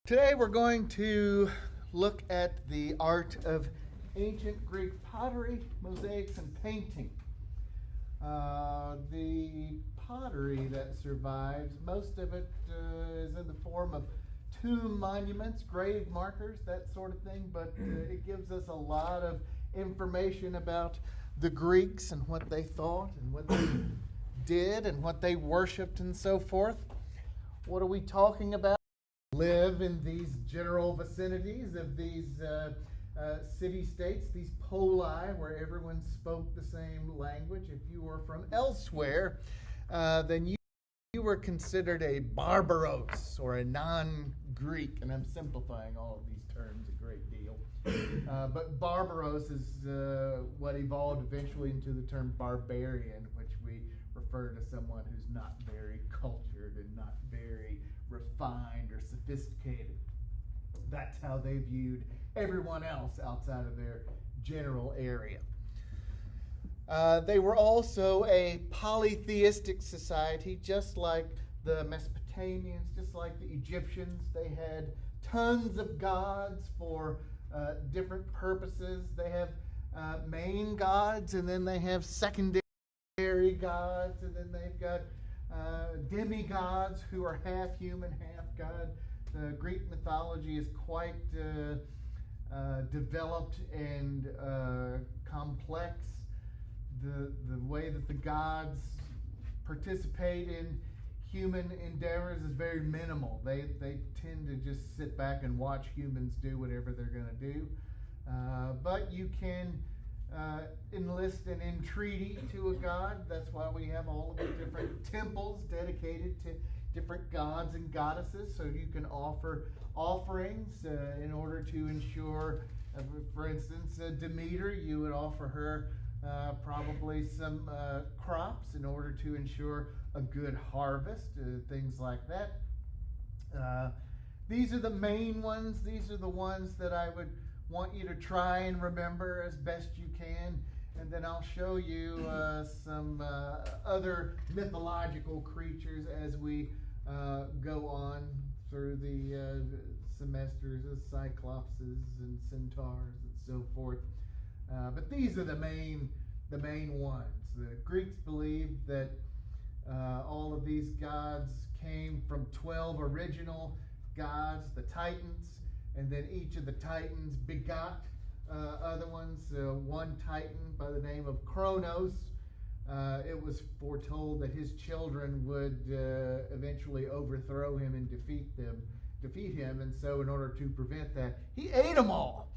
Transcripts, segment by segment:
Today we're going to look at the art of ancient Greek pottery, mosaics, and painting. The pottery that survives, most of it is in the form of tomb monuments, grave markers, that sort of thing, but it gives us a lot of information about the Greeks and what they thought and what they did and what they worshipped and so forth. What are we talking about? Live in these general vicinities of these city-states, these poli, where everyone spoke the same language. If you were from elsewhere, then you were considered a barbaros or a non-Greek, and I'm simplifying all of these terms a great deal. But barbaros is what evolved eventually into the term barbarian, which we refer to someone who's not very cultured and not very refined or sophisticated. That's how they viewed everyone else outside of their general area. They were also a polytheistic society, just like the Mesopotamians, just like the Egyptians. They had tons of gods for different purposes. They have main gods, and then they have secondary gods, and then they've got demigods who are half human, half god. The Greek mythology is quite developed and complex. The way that the gods participate in human endeavors is very minimal. They tend to just sit back and watch humans do whatever they're going to do. But you can enlist an entreaty to a god. That's why we have all of the different temples dedicated to different gods and goddesses. So you can offer offerings in order to ensure, for instance, Demeter, you would offer her probably some crops in order to ensure a good harvest, things like that. These are the main ones. These are the ones that I would want you to try and remember as best you can, and then I'll show you some other mythological creatures as we go on through the semesters, as cyclopses and centaurs and so forth. But these are the main ones. The Greeks believed that all of these gods came from 12 original gods, the Titans, and then each of the Titans begot other ones. One Titan by the name of Kronos, it was foretold that his children would eventually overthrow him and defeat him, and so in order to prevent that, he ate them all.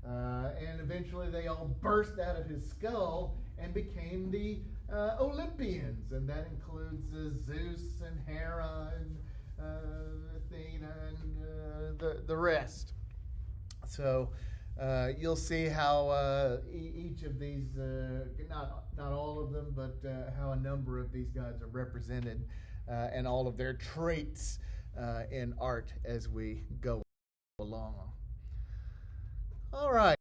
And eventually they all burst out of his skull and became the Olympians, and that includes Zeus and Hera and Athena and the rest. So you'll see how each of these, not all of them, but how a number of these gods are represented and all of their traits in art as we go along. All right.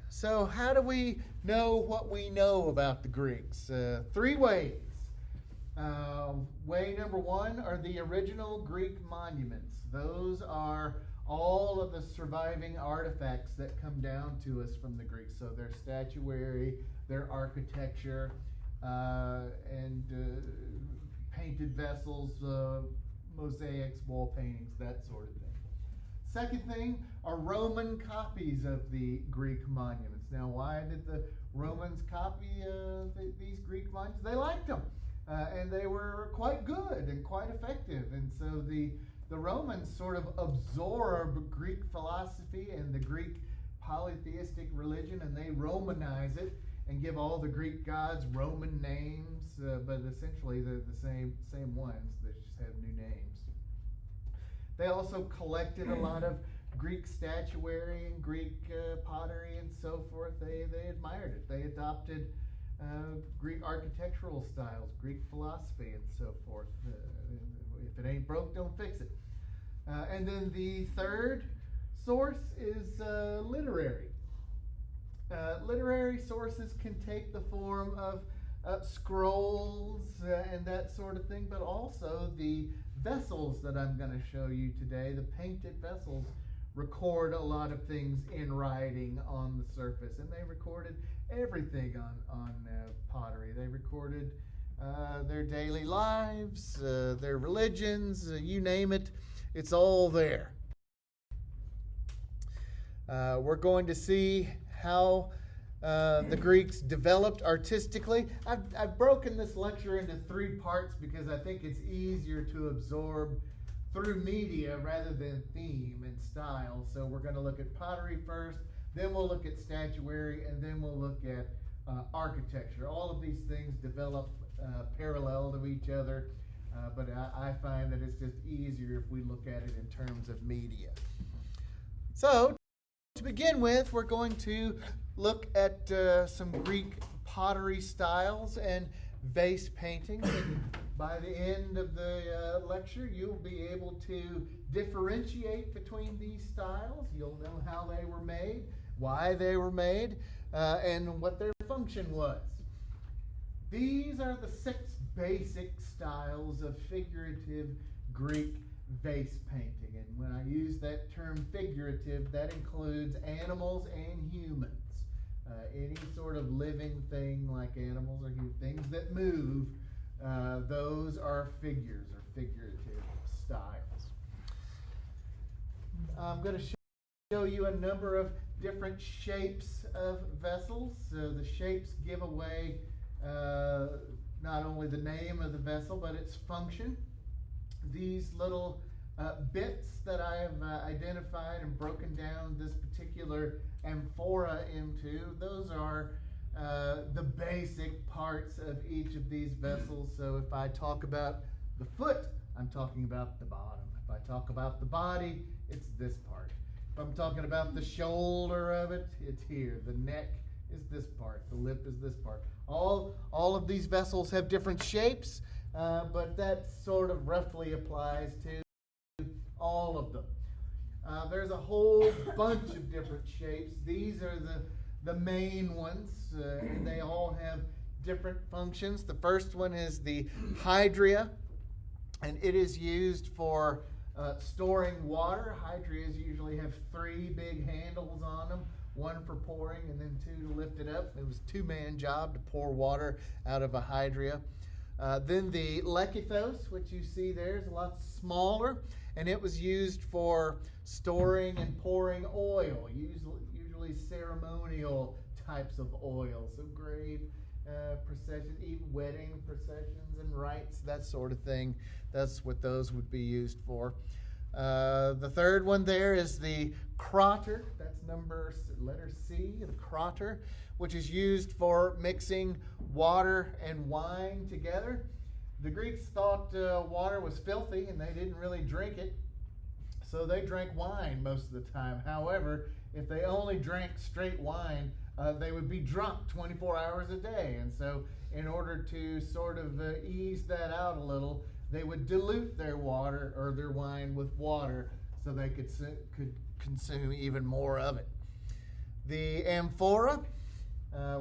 So how do we know what we know about the Greeks? Three ways. Way number one are the original Greek monuments. Those are all of the surviving artifacts that come down to us from the Greeks. So their statuary, their architecture, and painted vessels, mosaics, wall paintings, that sort of thing. Second thing are Roman copies of the Greek monuments. Now, why did the Romans copy these Greek monuments? They liked them, and they were quite good and quite effective. And so the Romans sort of absorb Greek philosophy and the Greek polytheistic religion, and they Romanize it and give all the Greek gods Roman names, but essentially they're the same ones. They just have new names. They also collected a lot of Greek statuary and Greek pottery and so forth. They admired it. They adopted Greek architectural styles, Greek philosophy, and so forth. If it ain't broke, don't fix it. And then the third source is literary. Literary sources can take the form of scrolls and that sort of thing, but also the vessels that I'm going to show you today. The painted vessels record a lot of things in writing on the surface, and they recorded everything on pottery. They recorded their daily lives, their religions, you name it, it's all there. We're going to see how the Greeks developed artistically. I've broken this lecture into 3 parts because I think it's easier to absorb through media rather than theme and style. So we're going to look at pottery first, then we'll look at statuary, and then we'll look at architecture. All of these things develop parallel to each other, but I find that it's just easier if we look at it in terms of media. So to begin with, we're going to look at some Greek pottery styles and vase painting. And by the end of the lecture, you'll be able to differentiate between these styles. You'll know how they were made, why they were made, and what their function was. These are the 6 basic styles of figurative Greek vase painting. And when I use that term figurative, that includes animals and humans. Any sort of living thing like animals or things that move, those are figures or figurative styles. I'm going to show you a number of different shapes of vessels. So the shapes give away not only the name of the vessel, but its function. These little bits that I have identified and broken down this particular amphora into, those are the basic parts of each of these vessels. So if I talk about the foot, I'm talking about the bottom. If I talk about the body, it's this part. If I'm talking about the shoulder of it, it's here. The neck is this part. The lip is this part. All of these vessels have different shapes, but that sort of roughly applies to all of them. There's a whole bunch of different shapes. These are the main ones, and they all have different functions. The first one is the hydria, and it is used for storing water. Hydrias usually have 3 big handles on them, 1 for pouring and then 2 to lift it up. It was a 2-man job to pour water out of a hydria. Then the lekithos, which you see there, is a lot smaller, and it was used for storing and pouring oil, usually ceremonial types of oil, so grave processions, even wedding processions and rites, that sort of thing. That's what those would be used for. The third one there is the crotter. That's letter C, the crotter, which is used for mixing water and wine together. The Greeks thought water was filthy and they didn't really drink it, so they drank wine most of the time. However, if they only drank straight wine, they would be drunk 24 hours a day. And so in order to sort of ease that out a little, they would dilute their water or their wine with water so they could consume even more of it. The amphora,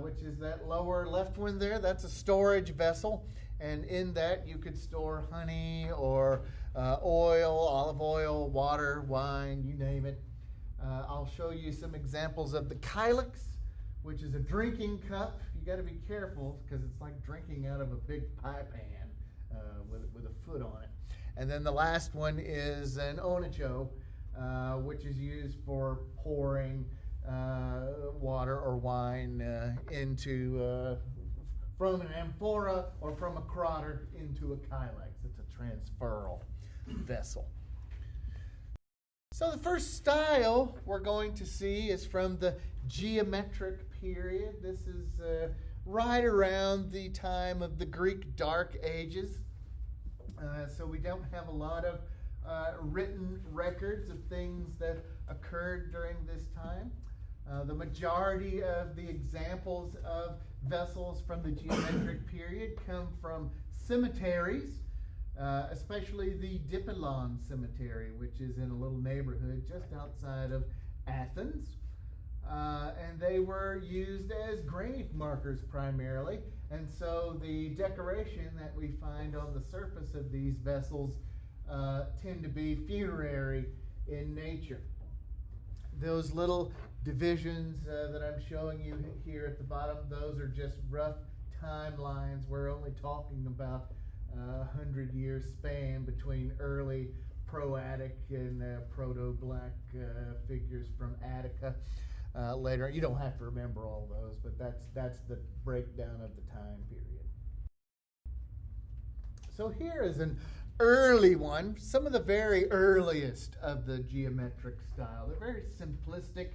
which is that lower left one there, that's a storage vessel. And in that you could store honey or oil, olive oil, water, wine, you name it. I'll show you some examples of the kylix, which is a drinking cup. You got to be careful because it's like drinking out of a big pie pan with a foot on it. And then the last one is an onicho, which is used for pouring water or wine into from an amphora or from a crotter into a kylix. It's a transferal vessel. So the first style we're going to see is from the geometric period. This is right around the time of the Greek Dark Ages. So we don't have a lot of written records of things that occurred during this time. The majority of the examples of vessels from the geometric period come from cemeteries, especially the Dipylon Cemetery, which is in a little neighborhood just outside of Athens. and they were used as grave markers primarily. And so the decoration that we find on the surface of these vessels tend to be funerary in nature. Those little divisions that I'm showing you here at the bottom, those are just rough timelines. We're only talking about 100-year span between early Pro-Attic and Proto-Black figures from Attica. Later, you don't have to remember all those, but that's the breakdown of the time period. So here is an early one, some of the very earliest of the geometric style. They're very simplistic,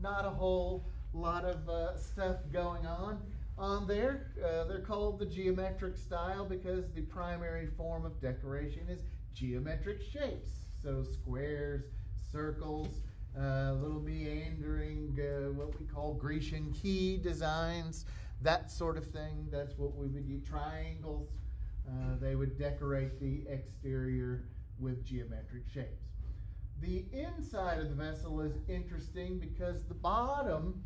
not a whole lot of stuff going on there. They're called the geometric style because the primary form of decoration is geometric shapes. So squares, circles, little meandering, what we call Grecian key designs, that sort of thing. That's what we would use. Triangles. They would decorate the exterior with geometric shapes. The inside of the vessel is interesting because the bottom,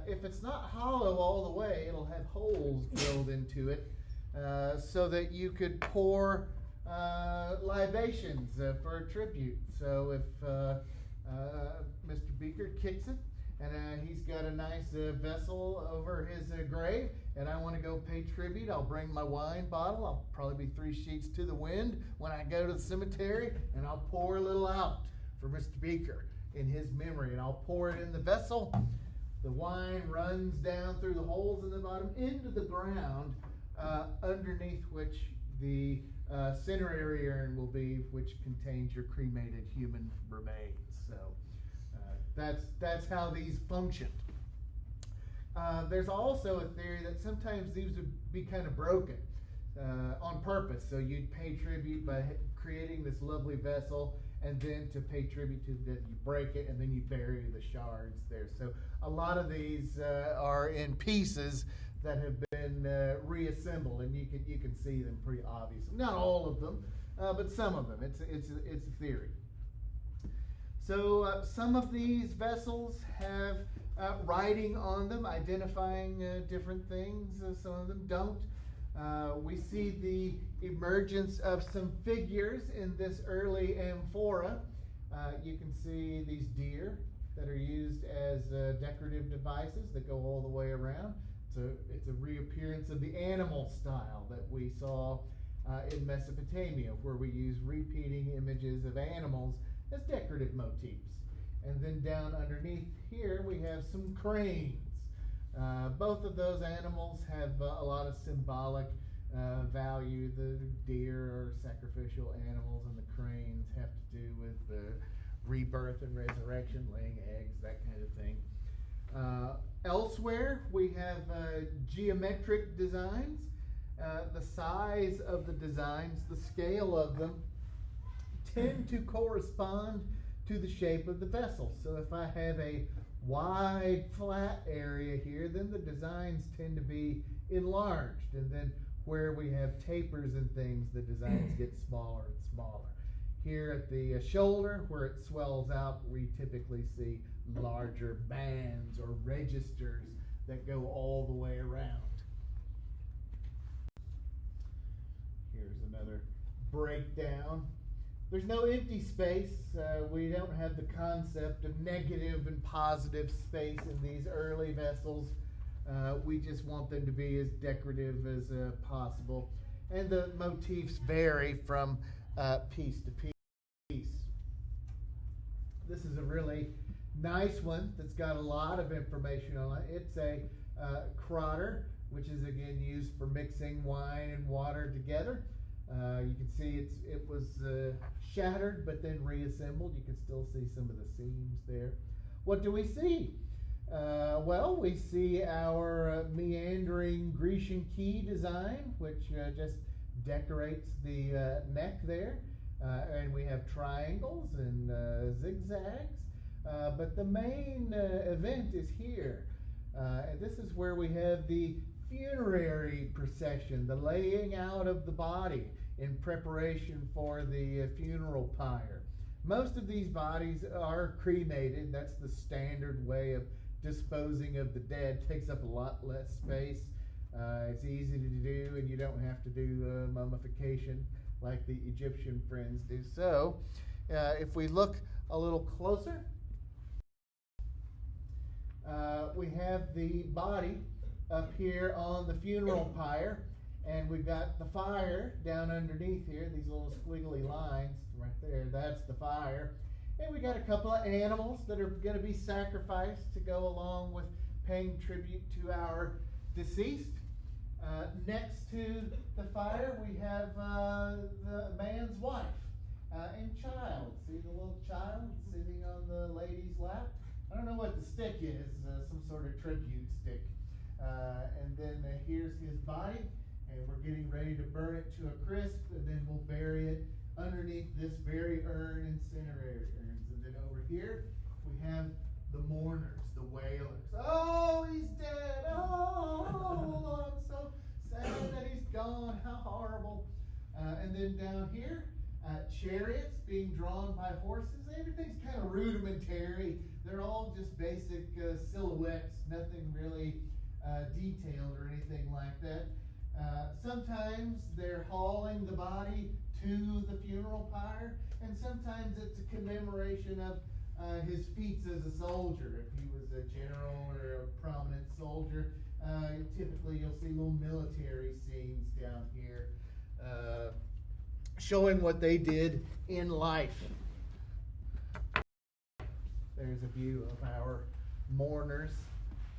if it's not hollow all the way, it'll have holes drilled into it so that you could pour libations for a tribute. So if Mr. Beaker kicks it, and he's got a nice vessel over his grave, and I want to go pay tribute, I'll bring my wine bottle. I'll probably be 3 sheets to the wind when I go to the cemetery, and I'll pour a little out for Mr. Beaker in his memory, and I'll pour it in the vessel. The wine runs down through the holes in the bottom into the ground, underneath which the cinerary urn will be, which contains your cremated human remains. So that's how these functioned. There's also a theory that sometimes these would be kind of broken on purpose. So you'd pay tribute by creating this lovely vessel, and then to pay tribute to that, you break it and then you bury the shards there. So a lot of these are in pieces that have been reassembled, and you can see them pretty obviously. Not all of them, but some of them. It's a theory. So some of these vessels have writing on them, identifying different things. Some of them don't. We see the emergence of some figures in this early amphora. You can see these deer that are used as decorative devices that go all the way around. It's a reappearance of the animal style that we saw in Mesopotamia, where we use repeating images of animals as decorative motifs. And then down underneath here we have some cranes. Both of those animals have a lot of symbolic value. The deer are sacrificial animals, and the cranes have to do with rebirth and resurrection, laying eggs, that kind of thing. Elsewhere, we have geometric designs. The size of the designs, the scale of them, tend to correspond to the shape of the vessel. So if I have a wide, flat area here, then the designs tend to be enlarged. And then where we have tapers and things, the designs get smaller and smaller. Here at the shoulder, where it swells out, we typically see larger bands or registers that go all the way around. Here's another breakdown. There's no empty space. We don't have the concept of negative and positive space in these early vessels. We just want them to be as decorative as possible. And the motifs vary from piece to piece. This is a really nice one that's got a lot of information on it. It's a crotter, which is again used for mixing wine and water together. You can see it was shattered but then reassembled. You can still see some of the seams there. What do we see? Well, we see our meandering Grecian key design, which just decorates the neck there. And we have triangles and zigzags. But the main event is here. And this is where we have the funerary procession, the laying out of the body in preparation for the funeral pyre. Most of these bodies are cremated. That's the standard way of disposing of the dead. Takes up a lot less space. It's easy to do, and you don't have to do mummification like the Egyptian friends do. So, if we look a little closer, we have the body up here on the funeral pyre, and we've got the fire down underneath here, these little squiggly lines right there, that's the fire. And we got a couple of animals that are going to be sacrificed to go along with paying tribute to our deceased. Next to the fire, we have the man's wife and child. See the little child sitting on the lady's lap? I don't know what the stick is, some sort of tribute stick. And then here's his body, and we're getting ready to burn it to a crisp, and then we'll bury it underneath this very incinerator urns. And then over here, we have the mourners, the wailers. Oh, he's dead. Oh, I'm so sad that he's gone. How horrible. And then down here, chariots being drawn by horses. Everything's kind of rudimentary. They're all just basic silhouettes, nothing really detailed or anything like that. Sometimes they're hauling the body to the funeral pyre, and sometimes it's a commemoration of his feats as a soldier. If he was a general or a prominent soldier, typically you'll see little military scenes down here showing what they did in life. There's a view of our mourners.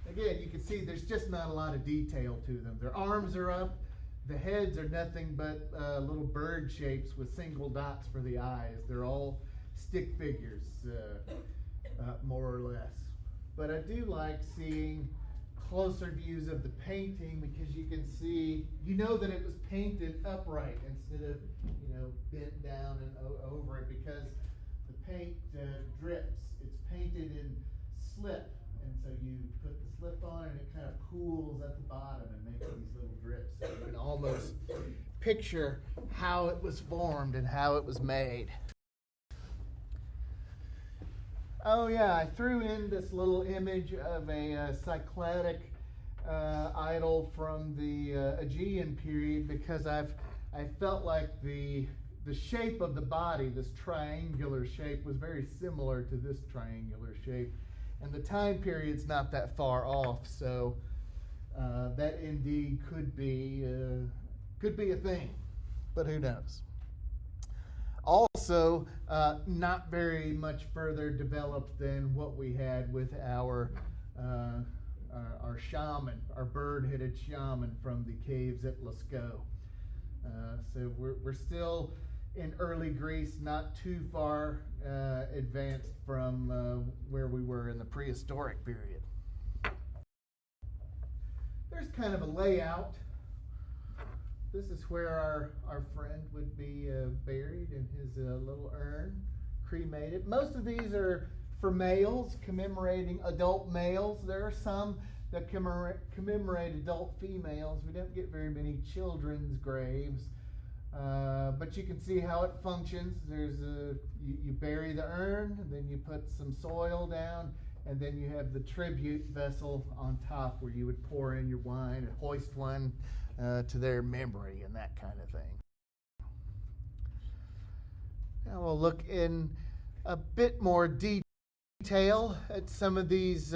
Again, you can see there's just not a lot of detail to them. Their arms are up. The heads are nothing but little bird shapes with single dots for the eyes. They're all stick figures, more or less. But I do like seeing closer views of the painting, because you can see, you know that it was painted upright instead of, bent down and over it, because the paint drips. It's painted in slip. And so you put the slip on, and it kind of pools at the bottom and makes these little drips. So you can almost picture how it was formed and how it was made. Oh yeah, I threw in this little image of a Cycladic idol from the Aegean period, because I felt like the shape of the body, this triangular shape, was very similar to this triangular shape. And the time period's not that far off, so that indeed could be a thing, but who knows? Also, not very much further developed than what we had with our shaman, our bird-headed shaman from the caves at Lascaux. So we're still in early Greece, not too far advanced from where we were in the prehistoric period. There's kind of a layout. This is where our friend would be buried in his little urn, cremated. Most of these are for males, commemorating adult males. There are some that commemorate adult females. We don't get very many children's graves. But you can see how it functions. There's you bury the urn, and then you put some soil down, and then you have the tribute vessel on top where you would pour in your wine and hoist one to their memory and that kind of thing. Now we'll look in a bit more detail at some of these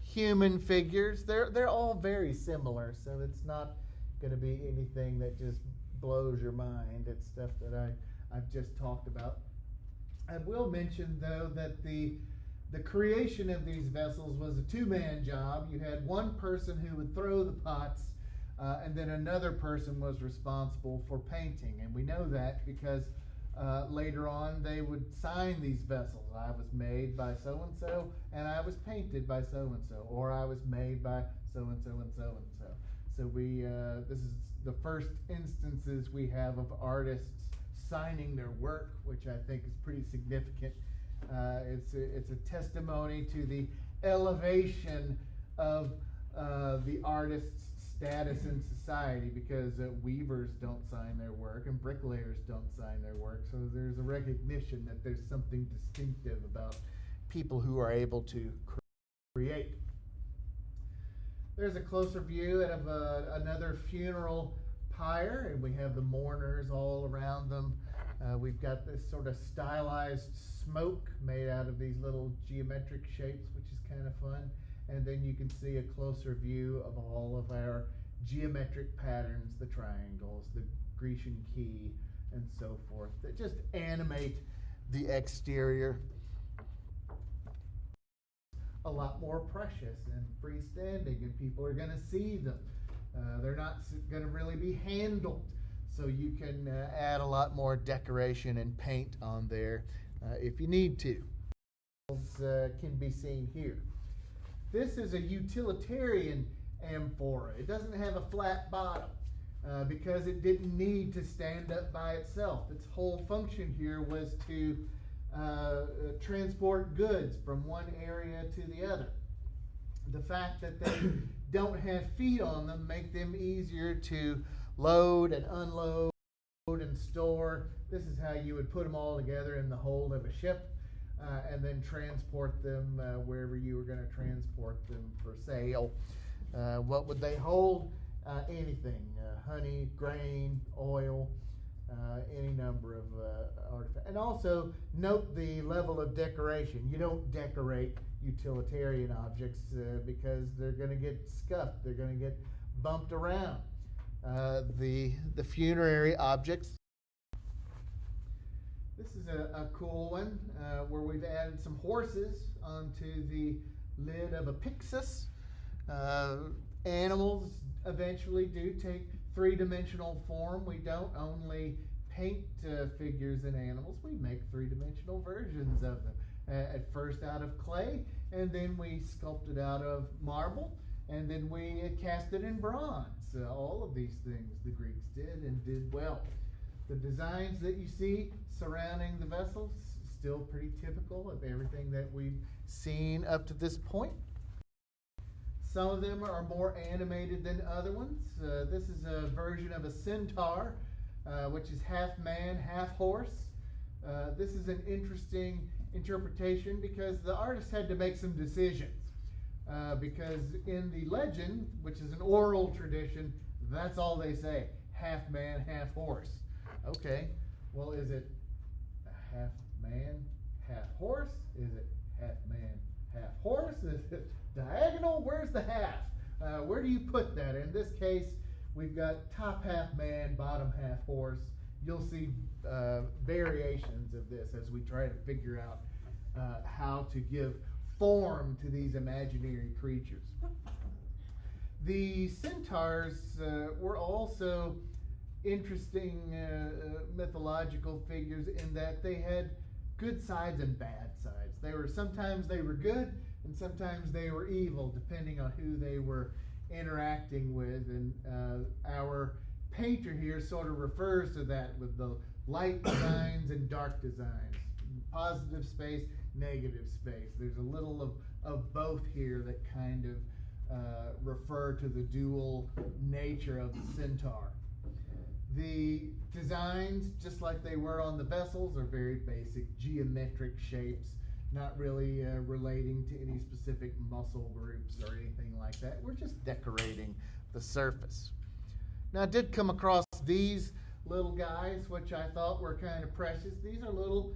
human figures. They're all very similar, so it's not going to be anything that just blows your mind. It's stuff that I've just talked about. I will mention, though, that the creation of these vessels was a two-man job. You had one person who would throw the pots, and then another person was responsible for painting. And we know that because later on they would sign these vessels. I was made by so-and-so, and I was painted by so-and-so, or I was made by so-and-so and so-and-so. So this is the first instances we have of artists signing their work, which I think is pretty significant. It's a testimony to the elevation of the artist's status in society, because weavers don't sign their work and bricklayers don't sign their work. So there's a recognition that there's something distinctive about people who are able to create. There's a closer view of another funeral pyre, and we have the mourners all around them. We've got this sort of stylized smoke made out of these little geometric shapes, which is kind of fun. And then you can see a closer view of all of our geometric patterns, the triangles, the Grecian key, and so forth, that just animate the exterior. A lot more precious and freestanding, and people are going to see them. They're not going to really be handled, so you can add a lot more decoration and paint on there if you need to. Can be seen here. This is a utilitarian amphora. It doesn't have a flat bottom because it didn't need to stand up by itself. Its whole function here was to transport goods from one area to the other. The fact that they don't have feet on them make them easier to load and unload and store. This is how you would put them all together in the hold of a ship and then transport them wherever you were going to transport them for sale. What would they hold? Anything, honey, grain, oil, any number of artifacts. And also note the level of decoration. You don't decorate utilitarian objects because they're going to get scuffed, they're going to get bumped around. The funerary objects. This is a cool one where we've added some horses onto the lid of a pyxis. Animals eventually do take three-dimensional form. We don't only paint figures and animals, we make three-dimensional versions of them. At first out of clay, and then we sculpted out of marble, and then we cast it in bronze. All of these things the Greeks did, and did well. The designs that you see surrounding the vessels, still pretty typical of everything that we've seen up to this point. Some of them are more animated than other ones. This is a version of a centaur, which is half man, half horse. This is an interesting interpretation because the artist had to make some decisions. Because in the legend, which is an oral tradition, that's all they say, half man, half horse. Okay, well, is it half man, half horse? Is it half man, half horse? Is it diagonal? Where's the half? Where do you put that? In this case, we've got top half man, bottom half horse. You'll see variations of this as we try to figure out how to give form to these imaginary creatures. The centaurs were also interesting mythological figures in that they had good sides and bad sides. Sometimes they were good and sometimes they were evil, depending on who they were interacting with. And our painter here sort of refers to that with the light designs and dark designs, positive space, negative space. There's a little of both here that kind of refer to the dual nature of the centaur. The designs, just like they were on the vessels, are very basic geometric shapes, not really relating to any specific muscle groups or anything like that. We're just decorating the surface. Now, I did come across these little guys, which I thought were kind of precious. These are little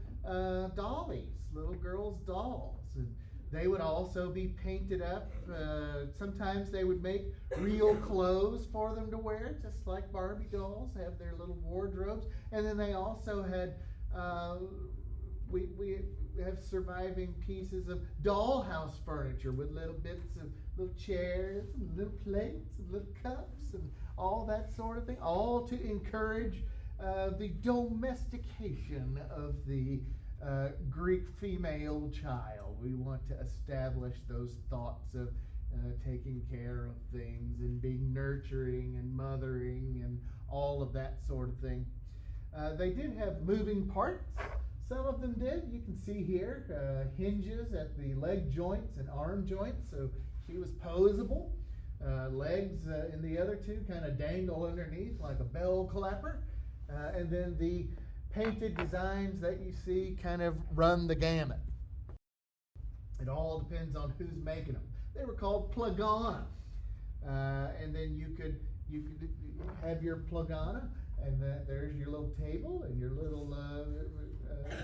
dollies, little girls' dolls. And they would also be painted up. Sometimes they would make real clothes for them to wear, just like Barbie dolls have their little wardrobes. And then they also had, we have surviving pieces of dollhouse furniture with little bits of little chairs and little plates and little cups and all that sort of thing, all to encourage the domestication of the Greek female child. We want to establish those thoughts of taking care of things and being nurturing and mothering and all of that sort of thing. They did have moving parts. Some of them did. You can see here hinges at the leg joints and arm joints, so she was posable. legs in the other two kind of dangle underneath like a bell clapper. And then the painted designs that you see kind of run the gamut. It all depends on who's making them. They were called plugana. And then you could have your plugana, and there's your little table and your little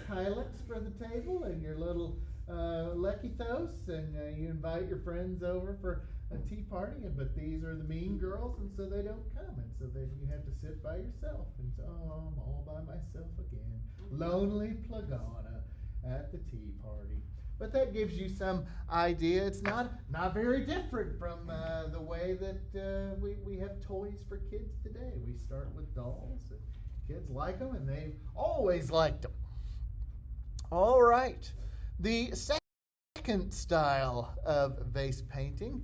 kylix for the table and your little lekithos, and you invite your friends over for a tea party. But these are the mean girls, and so they don't come, and so then you have to sit by yourself, and so I'm all by myself again, lonely plugana at the tea party. But that gives you some idea. It's not very different from the way that we have toys for kids today. We start with dolls, and kids like them, and they've always liked them. All right. The second style of vase painting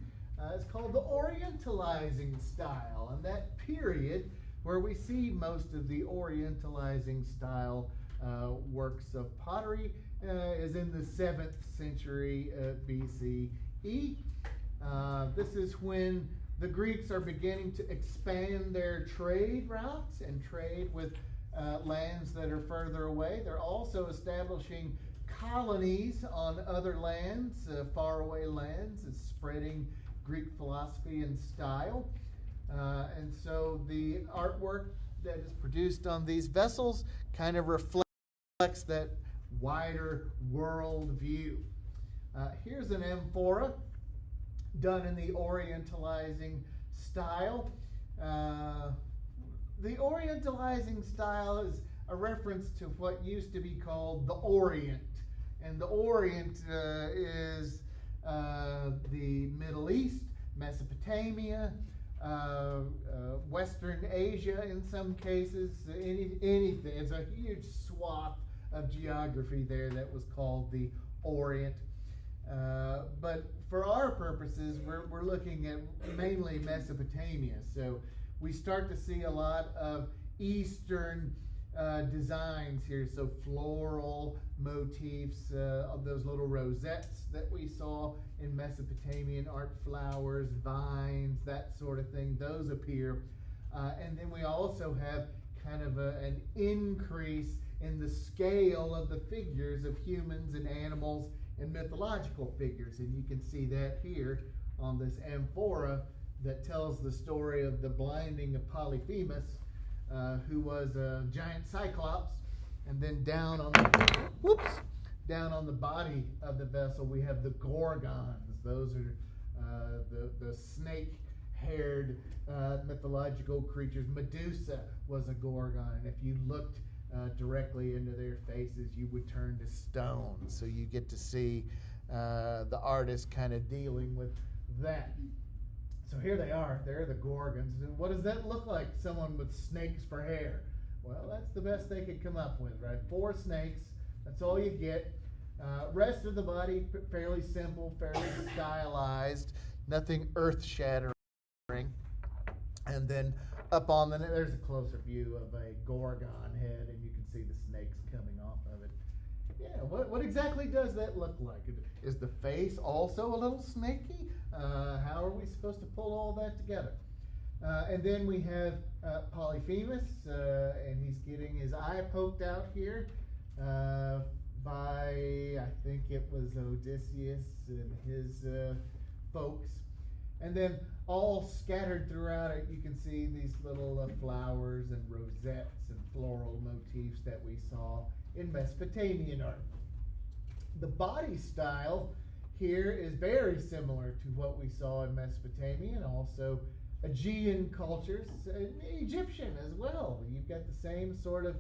is called the Orientalizing style, and that period where we see most of the Orientalizing style works of pottery is in the 7th century BCE. This is when the Greeks are beginning to expand their trade routes and trade with lands that are further away. They're also establishing colonies on other lands, faraway lands, and spreading Greek philosophy and style. And so the artwork that is produced on these vessels kind of reflects that wider world view. Here's an amphora done in the Orientalizing style. The Orientalizing style is a reference to what used to be called the Orient. And the Orient is the Middle East, Mesopotamia, Western Asia in some cases, anything. It's a huge swath of geography there that was called the Orient. But for our purposes, we're looking at mainly Mesopotamia. So we start to see a lot of Eastern designs here. So floral motifs of those little rosettes that we saw in Mesopotamian art, flowers, vines, that sort of thing. Those appear. And then we also have kind of an increase in the scale of the figures of humans and animals and mythological figures. And you can see that here on this amphora that tells the story of the blinding of Polyphemus, who was a giant cyclops. And then down on the body of the vessel we have the gorgons. Those are the snake-haired mythological creatures. Medusa was a gorgon, and if you looked directly into their faces, you would turn to stone. So you get to see the artist kind of dealing with that. So here they are. They're the gorgons. And what does that look like? Someone with snakes for hair. Well, that's the best they could come up with, right? 4 snakes. That's all you get. Rest of the body, fairly simple, fairly stylized. Nothing earth-shattering. And then up on there's a closer view of a gorgon head, and you can see the snakes coming off of it. Yeah, what exactly does that look like? Is the face also a little snaky? How are we supposed to pull all that together? And then we have Polyphemus, and he's getting his eye poked out here by, I think it was Odysseus and his folks. And then all scattered throughout it, you can see these little flowers and rosettes and floral motifs that we saw in Mesopotamian art. The body style here is very similar to what we saw in Mesopotamia and also Aegean cultures, and Egyptian as well. You've got the same sort of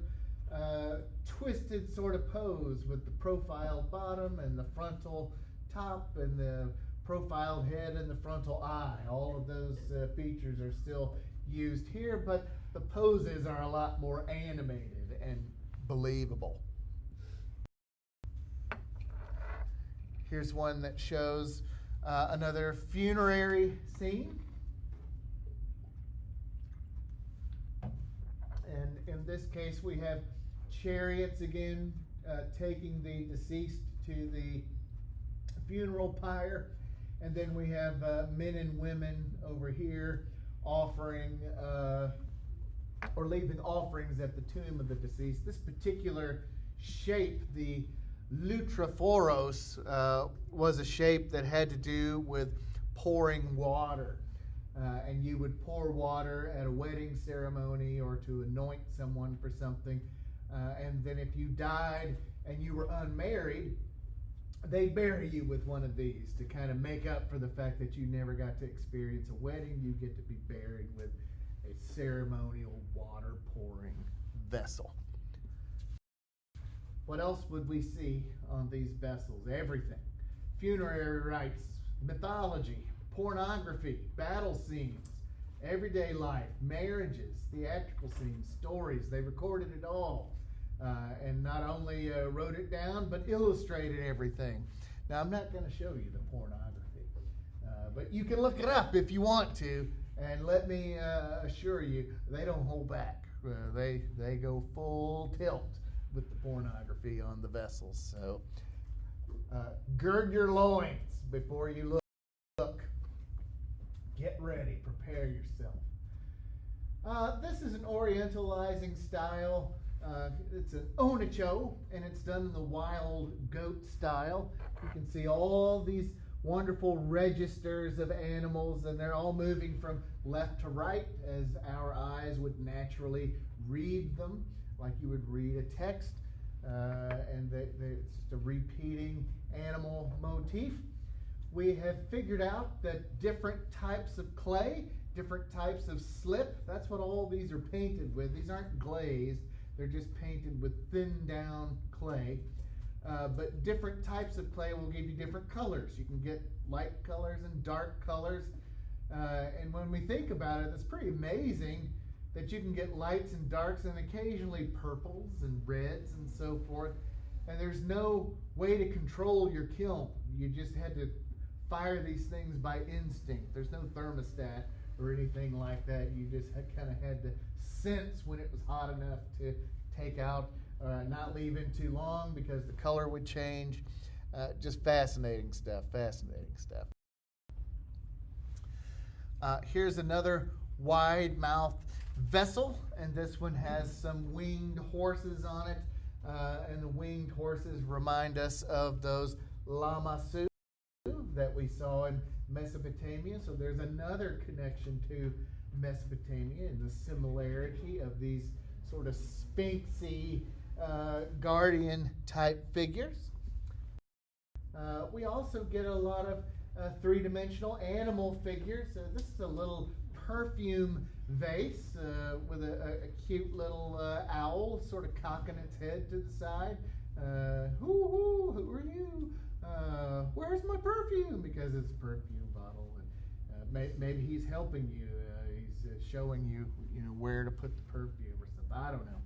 twisted sort of pose with the profiled bottom and the frontal top and the profiled head and the frontal eye. All of those features are still used here, but the poses are a lot more animated and believable. Here's one that shows another funerary scene. And in this case, we have chariots again taking the deceased to the funeral pyre. And then we have men and women over here offering or leaving offerings at the tomb of the deceased. This particular shape, the lutrophoros, was a shape that had to do with pouring water. And you would pour water at a wedding ceremony or to anoint someone for something. And then if you died and you were unmarried, they'd bury you with one of these to kind of make up for the fact that you never got to experience a wedding. You get to be buried with a ceremonial water pouring vessel. What else would we see on these vessels? Everything. Funerary rites, mythology, pornography, battle scenes, everyday life, marriages, theatrical scenes, stories. They recorded it all. And not only wrote it down, but illustrated everything. Now, I'm not going to show you the pornography, but you can look it up if you want to, and let me assure you, they don't hold back. They go full tilt with the pornography on the vessels. So, gird your loins before you look. Get ready. Prepare yourself. This is an orientalizing style. It's an onicho, and it's done in the wild goat style. You can see all these wonderful registers of animals, and they're all moving from left to right as our eyes would naturally read them, like you would read a text. And it's just a repeating animal motif. We have figured out that different types of clay, different types of slip, that's what all these are painted with. These aren't glazed. They're just painted with thinned down clay. But different types of clay will give you different colors. You can get light colors and dark colors. And when we think about it, it's pretty amazing that you can get lights and darks and occasionally purples and reds and so forth. And there's no way to control your kiln. You just had to fire these things by instinct. There's no thermostat or anything like that. You just kind of had to sense when it was hot enough to take out, not leave in too long because the color would change. Just fascinating stuff, Here's another wide mouth vessel, and this one has some winged horses on it, and the winged horses remind us of those lamassu that we saw in Mesopotamia. So there's another connection to Mesopotamia and the similarity of these sort of sphinxy guardian type figures. We also get a lot of three-dimensional animal figures. This is a little perfume vase with a cute little owl sort of cocking its head to the side. Who are you? Where's my perfume? Because it's a perfume bottle, and maybe he's helping you. He's showing you, where to put the perfume or something. I don't know.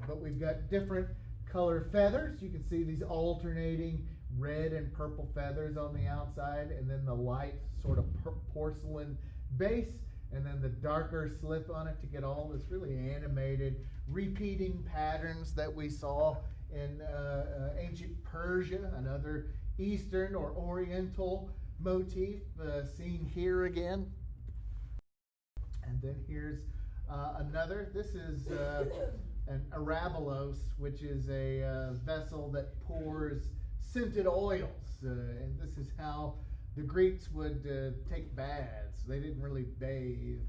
But we've got different color feathers. You can see these alternating red and purple feathers on the outside, and then the light sort of porcelain base, and then the darker slip on it to get all this really animated, repeating patterns that we saw in ancient Persia, another Eastern or Oriental motif seen here again. And then here's another. This is an arabelos, which is a vessel that pours scented oils. And this is how the Greeks would take baths. They didn't really bathe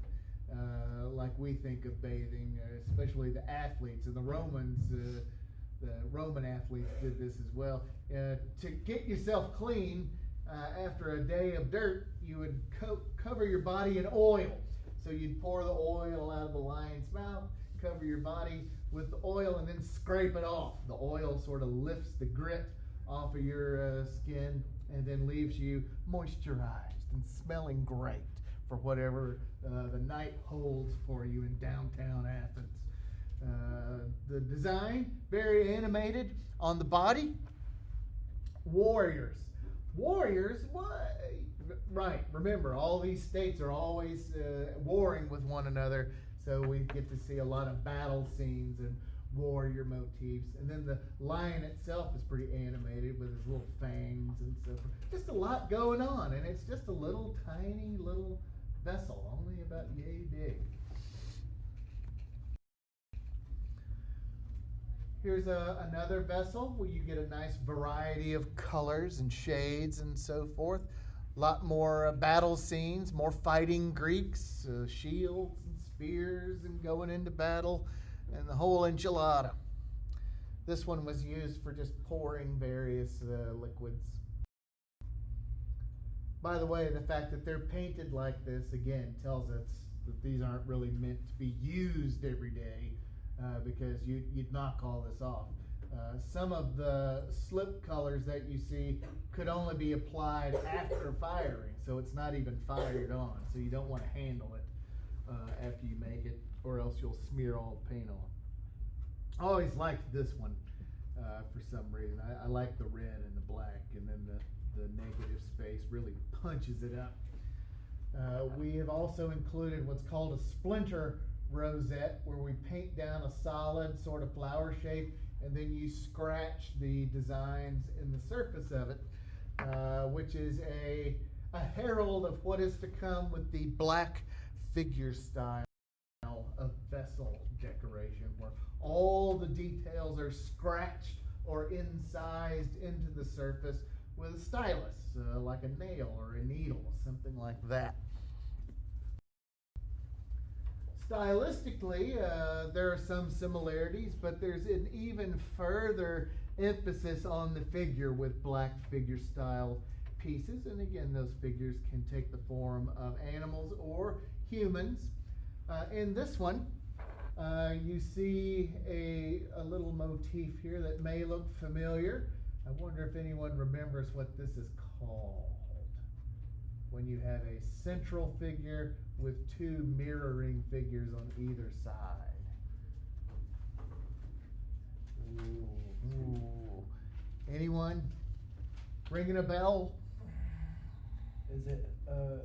like we think of bathing, especially the athletes. And the Roman athletes did this as well. To get yourself clean after a day of dirt, you would cover your body in oil. So you'd pour the oil out of the lion's mouth, cover your body with the oil, and then scrape it off. The oil sort of lifts the grit off of your skin and then leaves you moisturized and smelling great for whatever the night holds for you in downtown Athens. The design, very animated. On the body, warriors. Warriors, what? Right, remember, all these states are always warring with one another, so we get to see a lot of battle scenes and warrior motifs. And then the lion itself is pretty animated with his little fangs wines and so forth. Just a lot going on, and it's just a little tiny little vessel, only about yay big. Here's another vessel where you get a nice variety of colors and shades and so forth. A lot more battle scenes, more fighting Greeks, shields and spears and going into battle, and the whole enchilada. This one was used for just pouring various liquids. By the way, the fact that they're painted like this, again, tells us that these aren't really meant to be used every day. Because you'd knock all this off. Some of the slip colors that you see could only be applied after firing, so it's not even fired on. So you don't want to handle it after you make it, or else you'll smear all the paint on. I always liked this one for some reason. I like the red and the black, and then the negative space really punches it up. We have also included what's called a splinter rosette, where we paint down a solid sort of flower shape, and then you scratch the designs in the surface of it, which is a herald of what is to come with the black figure style of vessel decoration, where all the details are scratched or incised into the surface with a stylus, like a nail or a needle, something like that. Stylistically, there are some similarities, but there's an even further emphasis on the figure with black figure style pieces. And again, those figures can take the form of animals or humans. In this one, you see a little motif here that may look familiar. I wonder if anyone remembers what this is called. When you have a central figure with two mirroring figures on either side. Ooh. Anyone ringing a bell? Is it a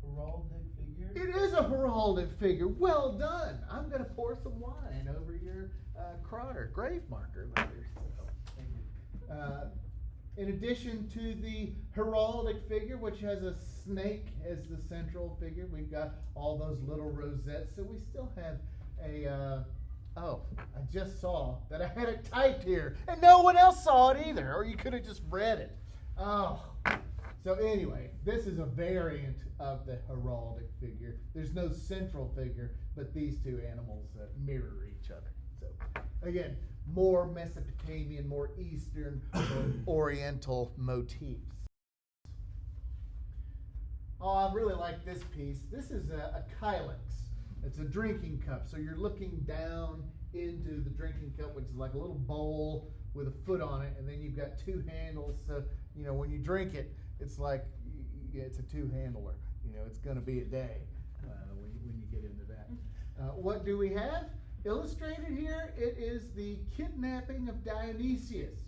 heraldic figure? It is a heraldic figure. Well done. I'm going to pour some wine over your grave marker later. So. Thank you. In addition to the heraldic figure, which has a snake as the central figure, we've got all those little rosettes. So we still have a, I just saw that I had it typed here, and no one else saw it either, or you could have just read it. Oh, so anyway, this is a variant of the heraldic figure. There's no central figure, but these two animals mirror each other. So again, more Mesopotamian, more Eastern, or Oriental motifs. Oh, I really like this piece. This is a kylix. It's a drinking cup. So you're looking down into the drinking cup, which is like a little bowl with a foot on it, and then you've got two handles. So, when you drink it, it's like it's a two-handler. It's going to be a day when you get into that. What do we have? Illustrated here, it is the kidnapping of Dionysius.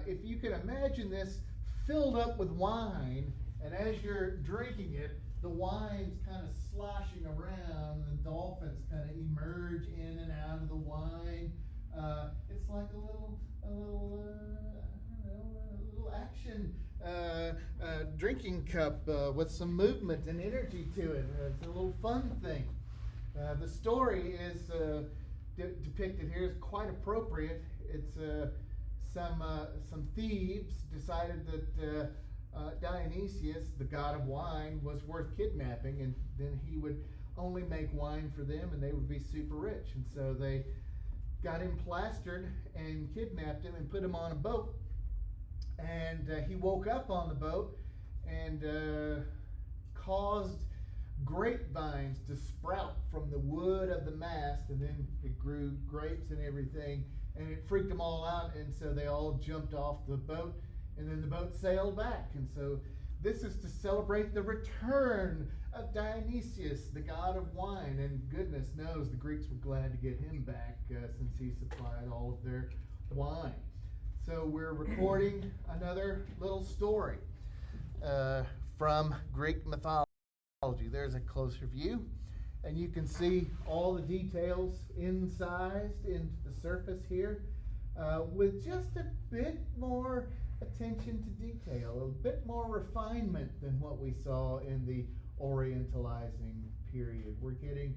If you can imagine this filled up with wine, and as you're drinking it, the wine's kind of sloshing around, the dolphins kind of emerge in and out of the wine. It's like a little action drinking cup with some movement and energy to it. It's a little fun thing. The story is depicted here is quite appropriate. It's some thieves decided that Dionysius, the god of wine, was worth kidnapping, and then he would only make wine for them, and they would be super rich. And so they got him plastered and kidnapped him and put him on a boat. And he woke up on the boat and caused grapevines to sprout from the wood of the mast, and then it grew grapes and everything, and it freaked them all out, and so they all jumped off the boat, and then the boat sailed back. And so this is to celebrate the return of Dionysius, the god of wine, and goodness knows the Greeks were glad to get him back since he supplied all of their wine. So we're recording another little story from Greek mythology. There's a closer view, and you can see all the details incised into the surface here with just a bit more attention to detail, a bit more refinement than what we saw in the Orientalizing period. We're getting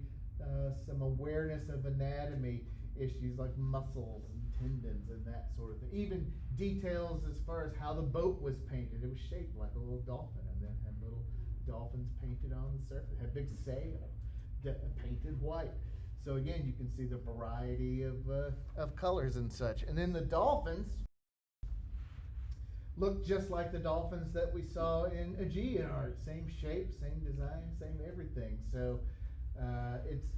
some awareness of anatomy issues like muscles and tendons and that sort of thing. Even details as far as how the boat was painted. It was shaped like a little dolphin, and then had little dolphins painted on the surface. It had a big sail painted white. So again, you can see the variety of colors and such. And then the dolphins look just like the dolphins that we saw in Aegean art. Same shape, same design, same everything. So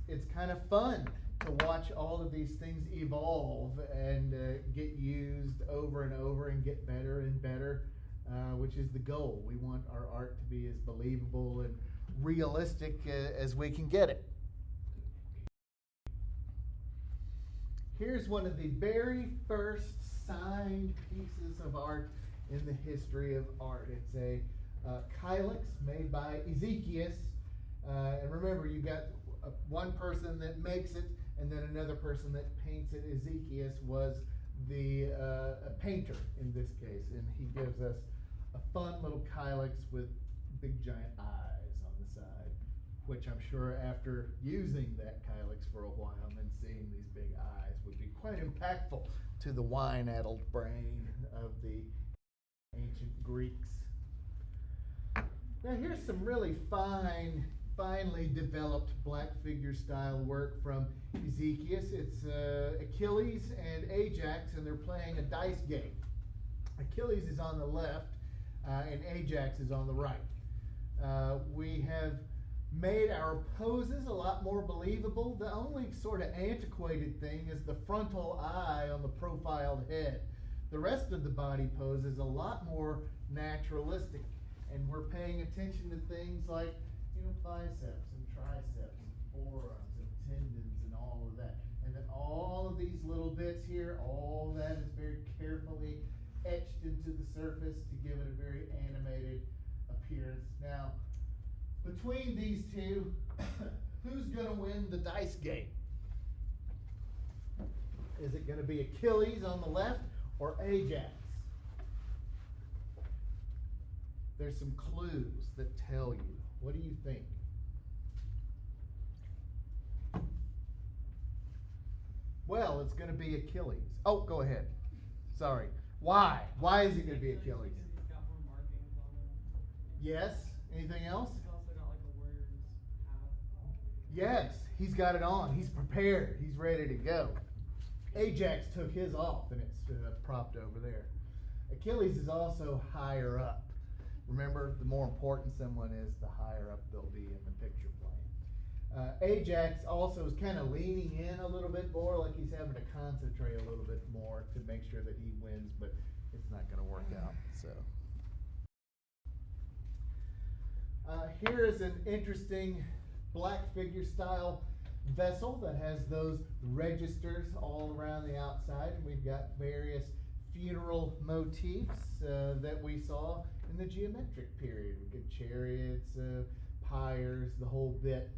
it's kind of fun to watch all of these things evolve and get used over and over and get better and better, which is the goal. We want our art to be as believable and realistic as we can get it. Here's one of the very first signed pieces of art in the history of art. It's a kylix made by Ezekias. And remember, you've got one person that makes it and then another person that paints it. Ezekias was the painter in this case, and he gives us a fun little kylix with big giant eyes on the side, which I'm sure after using that kylix for a while and then seeing these big eyes would be quite impactful to the wine-addled brain of the ancient Greeks. Now here's some really finely developed black figure style work from Ezekias. It's Achilles and Ajax, and they're playing a dice game. Achilles is on the left and Ajax is on the right. We have made our poses a lot more believable. The only sort of antiquated thing is the frontal eye on the profiled head. The rest of the body pose is a lot more naturalistic, and we're paying attention to things like, biceps and triceps and forearms and tendons and all of that. And then all of these little bits here, all that is very carefully etched into the surface to give it a very animated appearance. Now, between these two, who's going to win the dice game? Is it going to be Achilles on the left or Ajax? There's some clues that tell you. What do you think? Well, it's going to be Achilles. Oh, go ahead. Sorry. Why? Why is it going to be Achilles? Because he's got more markings on him. Yes. Anything else? He's also got like a warrior's hat. Yes. He's got it on. He's prepared. He's ready to go. Ajax took his off, and it's propped over there. Achilles is also higher up. Remember, the more important someone is, the higher up they'll be in the picture plane. Ajax also is kind of leaning in a little bit more, like he's having to concentrate a little bit more to make sure that he wins, but it's not going to work out. So here is an interesting black figure style vessel that has those registers all around the outside. We've got various funeral motifs that we saw in the geometric period. We get chariots, pyres, the whole bit.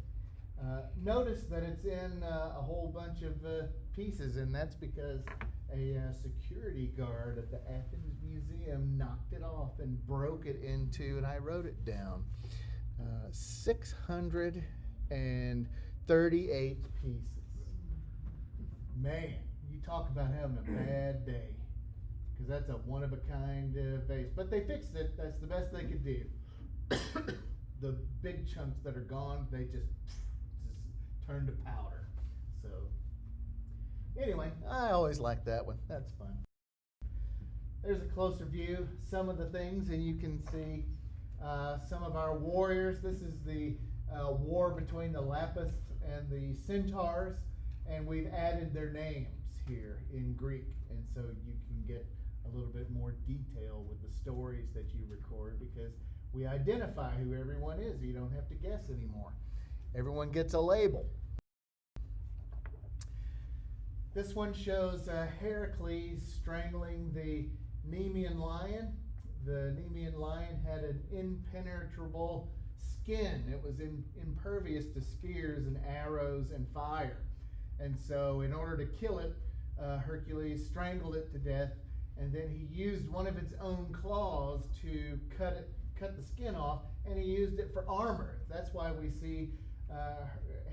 Notice that it's in a whole bunch of pieces, and that's because a security guard at the Athens Museum knocked it off and broke it into, and I wrote it down, 638 pieces. Man, you talk about having a bad day, because that's a one-of-a-kind vase. But they fixed it. That's the best they could do. The big chunks that are gone, they just turned to powder. So anyway, I always like that one. That's fun. There's a closer view, some of the things, and you can see some of our warriors. This is the war between the Lapiths and the Centaurs, and we've added their names here in Greek, and so you can get a little bit more detail with the stories that you record, because we identify who everyone is. You don't have to guess anymore. Everyone gets a label. This one shows Heracles strangling the Nemean lion. The Nemean lion had an impenetrable skin. It was impervious to spears and arrows and fire. And so in order to kill it, Hercules strangled it to death and then he used one of its own claws to cut the skin off, and he used it for armor. That's why we see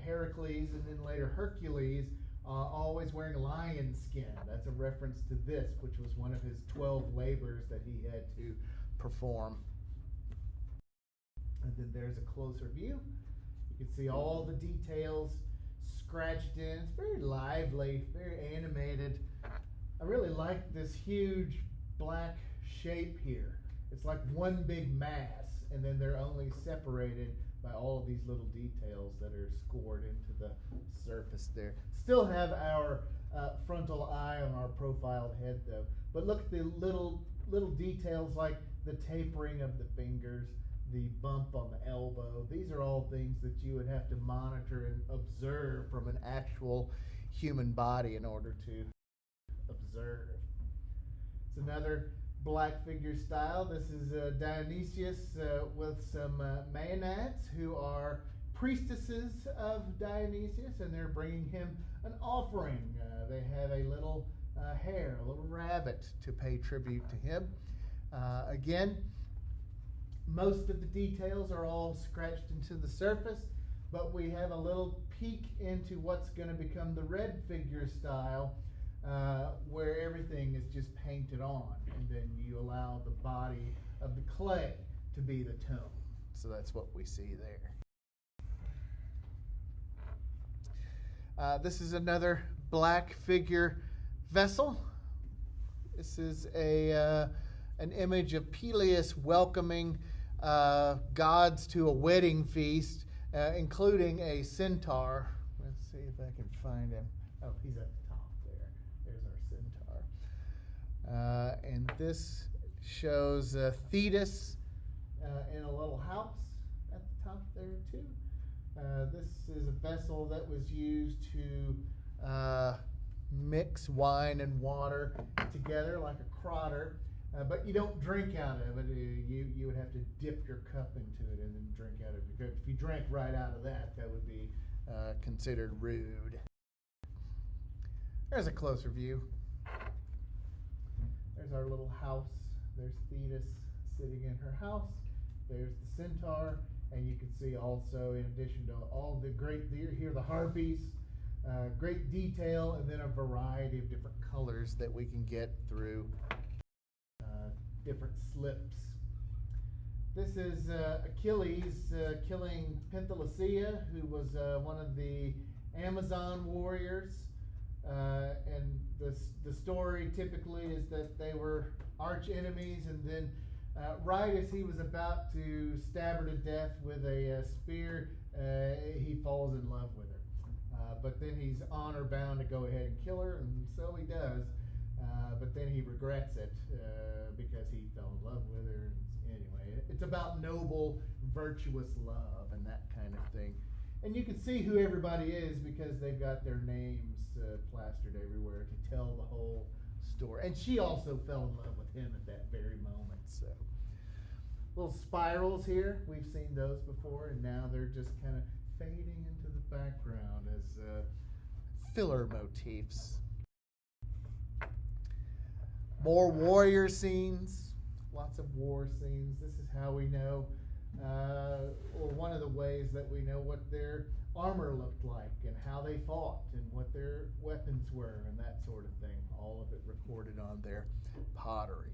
Heracles and then later Hercules always wearing lion skin. That's a reference to this, which was one of his 12 labors that he had to perform. And then there's a closer view. You can see all the details scratched in. It's very lively, very animated. I really like this huge black shape here. It's like one big mass, and then they're only separated by all of these little details that are scored into the surface there. Still have our frontal eye on our profiled head though. But look at the little details like the tapering of the fingers, the bump on the elbow. These are all things that you would have to monitor and observe from an actual human body in order to observe. It's another black figure style. This is Dionysius with some Maenads who are priestesses of Dionysius, and they're bringing him an offering. They have a little hare, a little rabbit, to pay tribute to him. Again, most of the details are all scratched into the surface, but we have a little peek into what's going to become the red figure style, where everything is just painted on, and then you allow the body of the clay to be the tone. So that's what we see there. This is another black figure vessel. This is an image of Peleus welcoming gods to a wedding feast, including a centaur. Let's see if I can find him. Oh, he's at the top there. There's our centaur. And this shows Thetis in a little house at the top there too. This is a vessel that was used to mix wine and water together like a crotter, but you don't drink out of it. You would have to dip your cup into it and then drink out of your cup. If you drank right out of that, that would be considered rude. There's a closer view. There's our little house. There's Thetis sitting in her house. There's the centaur, and you can see also, in addition to all the great, here the harpies, great detail, and then a variety of different colors that we can get through different slips. This is Achilles killing Penthesilea, who was one of the Amazon warriors. And the story typically is that they were arch enemies, and then right as he was about to stab her to death with a spear, he falls in love with her. But then he's honor bound to go ahead and kill her, and so he does. But then he regrets it because he fell in love with her. Anyway, it's about noble, virtuous love and that kind of thing. And you can see who everybody is because they've got their names plastered everywhere to tell the whole story. And she also fell in love with him at that very moment. So, little spirals here. We've seen those before, and now they're just kind of fading into the background as filler motifs. More warrior scenes, lots of war scenes. This is how we know, or one of the ways that we know what their armor looked like and how they fought and what their weapons were and that sort of thing. All of it recorded on their pottery.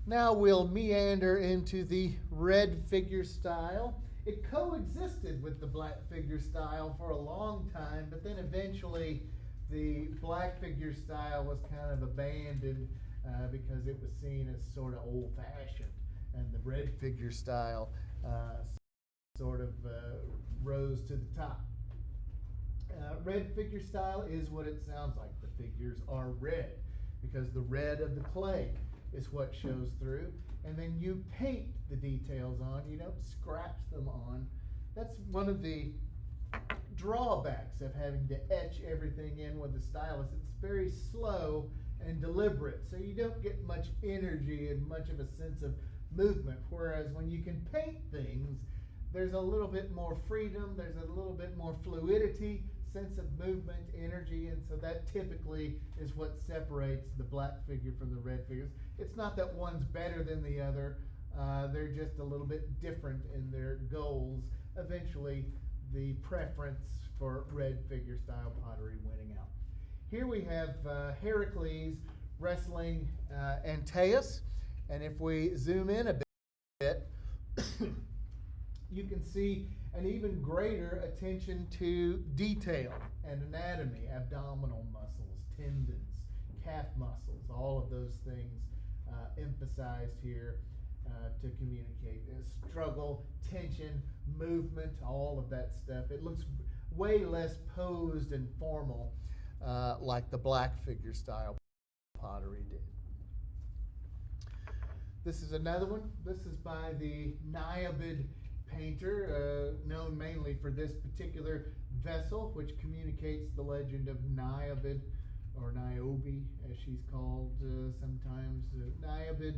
Now we'll meander into the red figure style. It coexisted with the black figure style for a long time, but then eventually the black figure style was kind of abandoned because it was seen as sort of old-fashioned, and the red figure style sort of rose to the top. Red figure style is what it sounds like. The figures are red because the red of the clay is what shows through, and then you paint the details on. You don't scratch them on. That's one of the drawbacks of having to etch everything in with a stylus. It's very slow and deliberate, so you don't get much energy and much of a sense of movement, whereas when you can paint things, there's a little bit more freedom, there's a little bit more fluidity, sense of movement, energy, and so that typically is what separates the black figure from the red figures. It's not that one's better than the other. They're just a little bit different in their goals. Eventually, the preference for red figure style pottery winning out. Here we have Heracles wrestling Antaeus, and if we zoom in a bit, you can see an even greater attention to detail and anatomy, abdominal muscles, tendons, calf muscles, all of those things emphasized here to communicate struggle, tension, movement, all of that stuff. It looks way less posed and formal like the black figure style pottery did. This is another one. This is by the Niobe painter, known mainly for this particular vessel, which communicates the legend of Niobe, or Niobe, as she's called sometimes. Niobe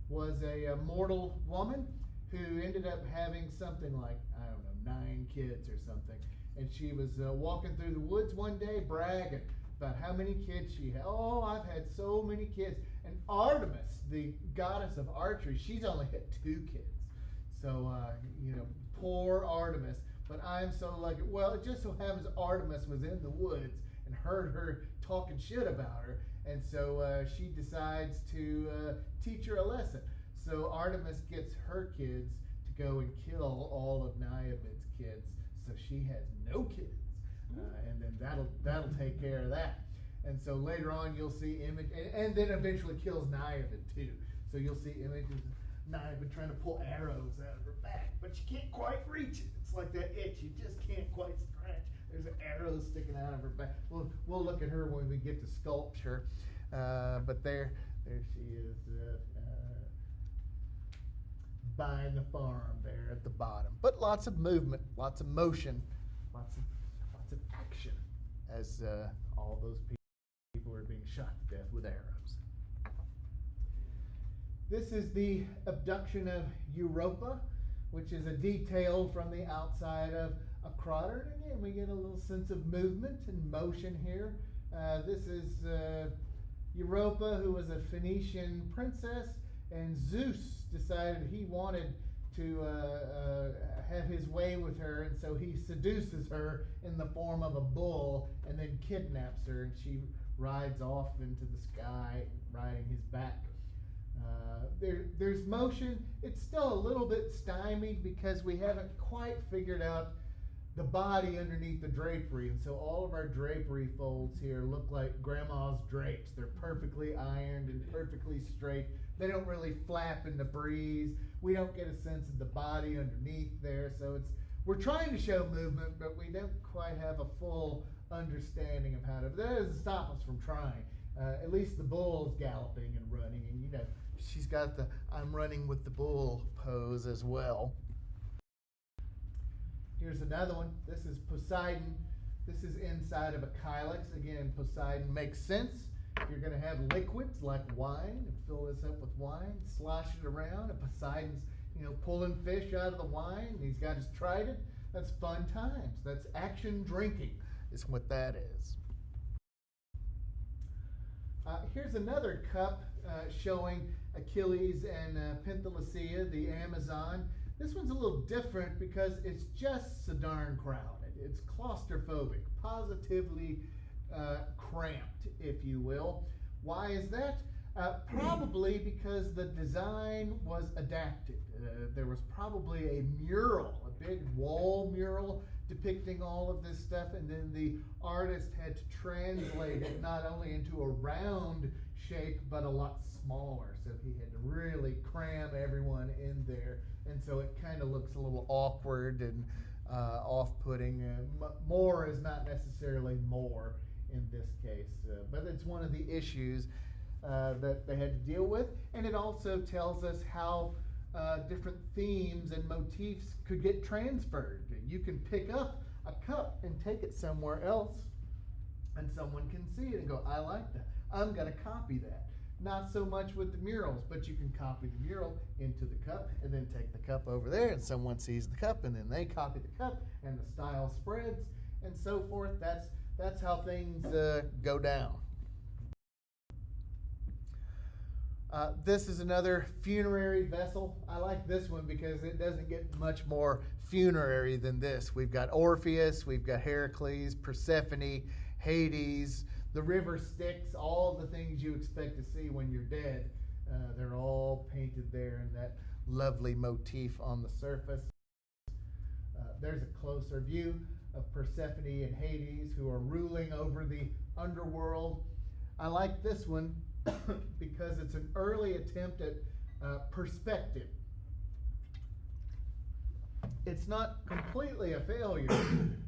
was a mortal woman who ended up having something like, 9 kids or something. And she was walking through the woods one day bragging about how many kids she had. Oh, I've had so many kids. And Artemis, the goddess of archery, she's only had 2 kids. So, poor Artemis. But I'm so lucky. Well, it just so happens Artemis was in the woods and heard her talking shit about her. And so she decides to teach her a lesson. So Artemis gets her kids to go and kill all of Niobe's kids. So she has no kids. And then that'll take care of that. And so later on you'll see image, and then eventually kills Niobe too. So you'll see images of Niobe trying to pull arrows out of her back, but you can't quite reach it. It's like that itch, you just can't quite scratch. There's an arrow sticking out of her back. We'll look at her when we get to sculpture. But there she is buying the farm there at the bottom. But lots of movement, lots of motion, lots of action as all those people are being shot to death with arrows. This is the abduction of Europa, which is a detail from the outside of a crater. And again, we get a little sense of movement and motion here. This is Europa, who was a Phoenician princess, and Zeus decided he wanted to have his way with her, and so he seduces her in the form of a bull and then kidnaps her, and she rides off into the sky riding his back. There's motion. It's still a little bit stymied because we haven't quite figured out the body underneath the drapery, and so all of our drapery folds here look like grandma's drapes. They're perfectly ironed and perfectly straight. They don't really flap in the breeze. We don't get a sense of the body underneath there, so we're trying to show movement, but we don't quite have a full understanding of how to. That doesn't stop us from trying. At least the bull's galloping and running, and she's got the I'm running with the bull pose as well. Here's another one. This is Poseidon. This is inside of a kylix. Again, Poseidon makes sense. You're going to have liquids like wine and fill this up with wine, slosh it around, and Poseidon's pulling fish out of the wine, and he's got his trident. That's fun times. That's action drinking is what that is. Here's another cup showing Achilles and Penthesilea, the Amazon. This one's a little different because it's just so darn crowded. It's claustrophobic, positively cramped, if you will. Why is that? Probably because the design was adapted. There was probably a mural, a big wall mural depicting all of this stuff, and then the artist had to translate it not only into a round shape, but a lot smaller. So he had to really cram everyone in there. And so it kind of looks a little awkward and off-putting. More is not necessarily more in this case, but it's one of the issues that they had to deal with. And it also tells us how different themes and motifs could get transferred. You can pick up a cup and take it somewhere else, and someone can see it and go, I like that. I'm going to copy that. Not so much with the murals, but you can copy the mural into the cup and then take the cup over there, and someone sees the cup, and then they copy the cup, and the style spreads, and so forth. That's how things go down. This is another funerary vessel. I like this one because it doesn't get much more funerary than this. We've got Orpheus, we've got Heracles, Persephone, Hades, the river Styx, all the things you expect to see when you're dead. They're all painted there in that lovely motif on the surface. There's a closer view of Persephone and Hades, who are ruling over the underworld. I like this one because it's an early attempt at perspective. It's not completely a failure,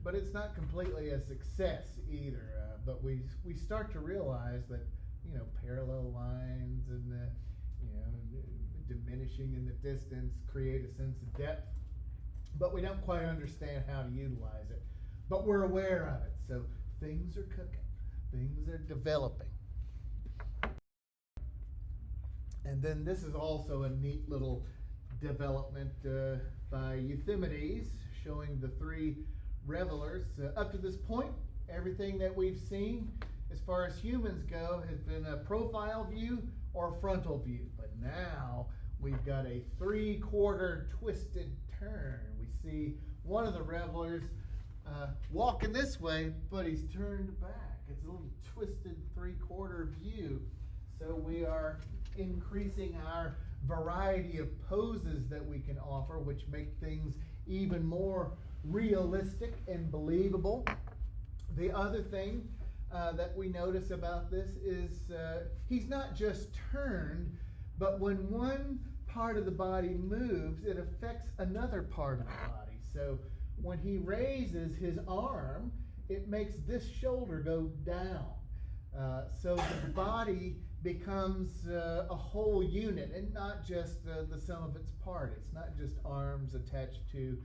but it's not completely a success either. But we start to realize that, parallel lines and diminishing in the distance create a sense of depth, but we don't quite understand how to utilize it. But we're aware of it, so things are cooking, things are developing. And then this is also a neat little development by Euthymides, showing the three revelers. Up to this point, everything that we've seen as far as humans go has been a profile view or a frontal view. But now we've got a 3/4 twisted turn. We see one of the revelers walking this way, but he's turned back. It's a little twisted 3/4 view. So we are increasing our variety of poses that we can offer, which make things even more realistic and believable. The other thing that we notice about this is he's not just turned, but when one part of the body moves, it affects another part of the body. So when he raises his arm, it makes this shoulder go down. So the body becomes a whole unit and not just the sum of its part. It's not just arms attached to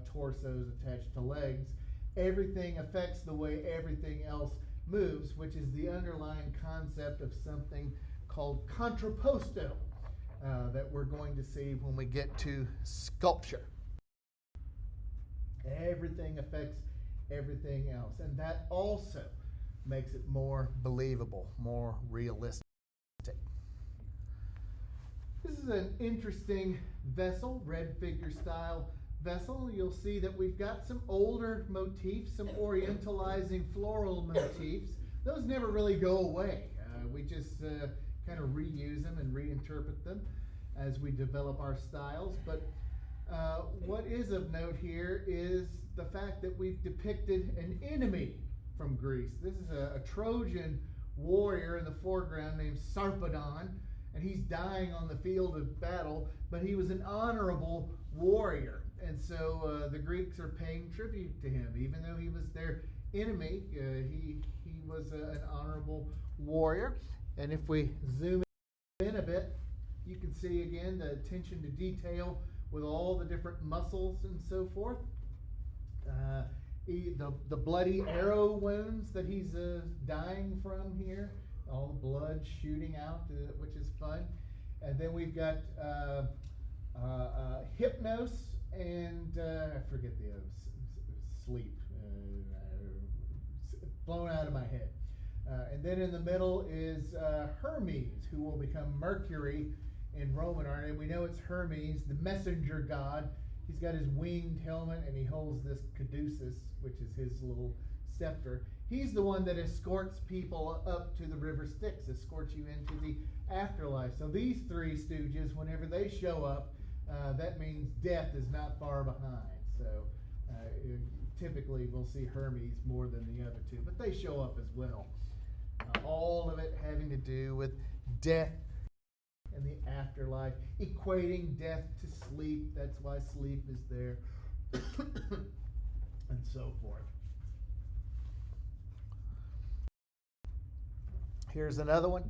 torsos attached to legs. Everything affects the way everything else moves, which is the underlying concept of something called contrapposto that we're going to see when we get to sculpture. Everything affects everything else, and that also makes it more believable, more realistic. This is an interesting vessel, red figure style vessel. You'll see that we've got some older motifs, some orientalizing floral motifs. Those never really go away. We just kind of reuse them and reinterpret them as we develop our styles. But what is of note here is the fact that we've depicted an enemy from Greece. This is a Trojan warrior in the foreground named Sarpedon, and he's dying on the field of battle, but he was an honorable warrior. And so the Greeks are paying tribute to him. Even though he was their enemy, he was an honorable warrior. And if we zoom in a bit, you can see again the attention to detail with all the different muscles and so forth. The bloody arrow wounds that he's dying from here, all the blood shooting out, which is fun. And then we've got hypnos and I forget the sleep, blown out of my head. And then in the middle is Hermes, who will become Mercury in Roman art. And we know it's Hermes, the messenger god. He's got his winged helmet and he holds this caduceus, which is his little scepter. He's the one that escorts people up to the river Styx, escorts you into the afterlife. So these three stooges, whenever they show up, that means death is not far behind. So typically we'll see Hermes more than the other two, but they show up as well. All of it having to do with death and the afterlife, equating death to sleep. That's why sleep is there, and so forth. Here's another one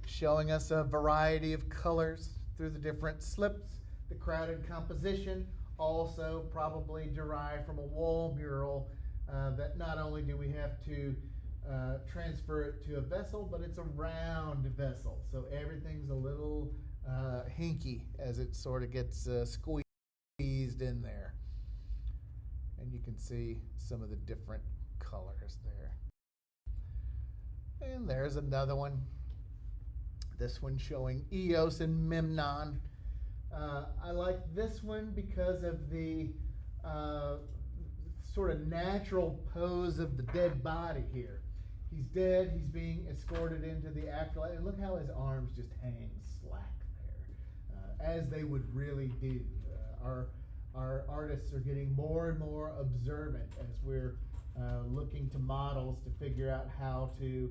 showing us a variety of colors through the different slips. The crowded composition also probably derived from a wall mural that not only do we have to transfer it to a vessel, but it's a round vessel. So everything's a little hinky as it sort of gets squeezed in there. And you can see some of the different colors there. And there's another one. This one showing Eos and Memnon. I like this one because of the sort of natural pose of the dead body here. He's dead, he's being escorted into the afterlife, and look how his arms just hang slack there, as they would really do. Our artists are getting more and more observant as we're looking to models to figure out how to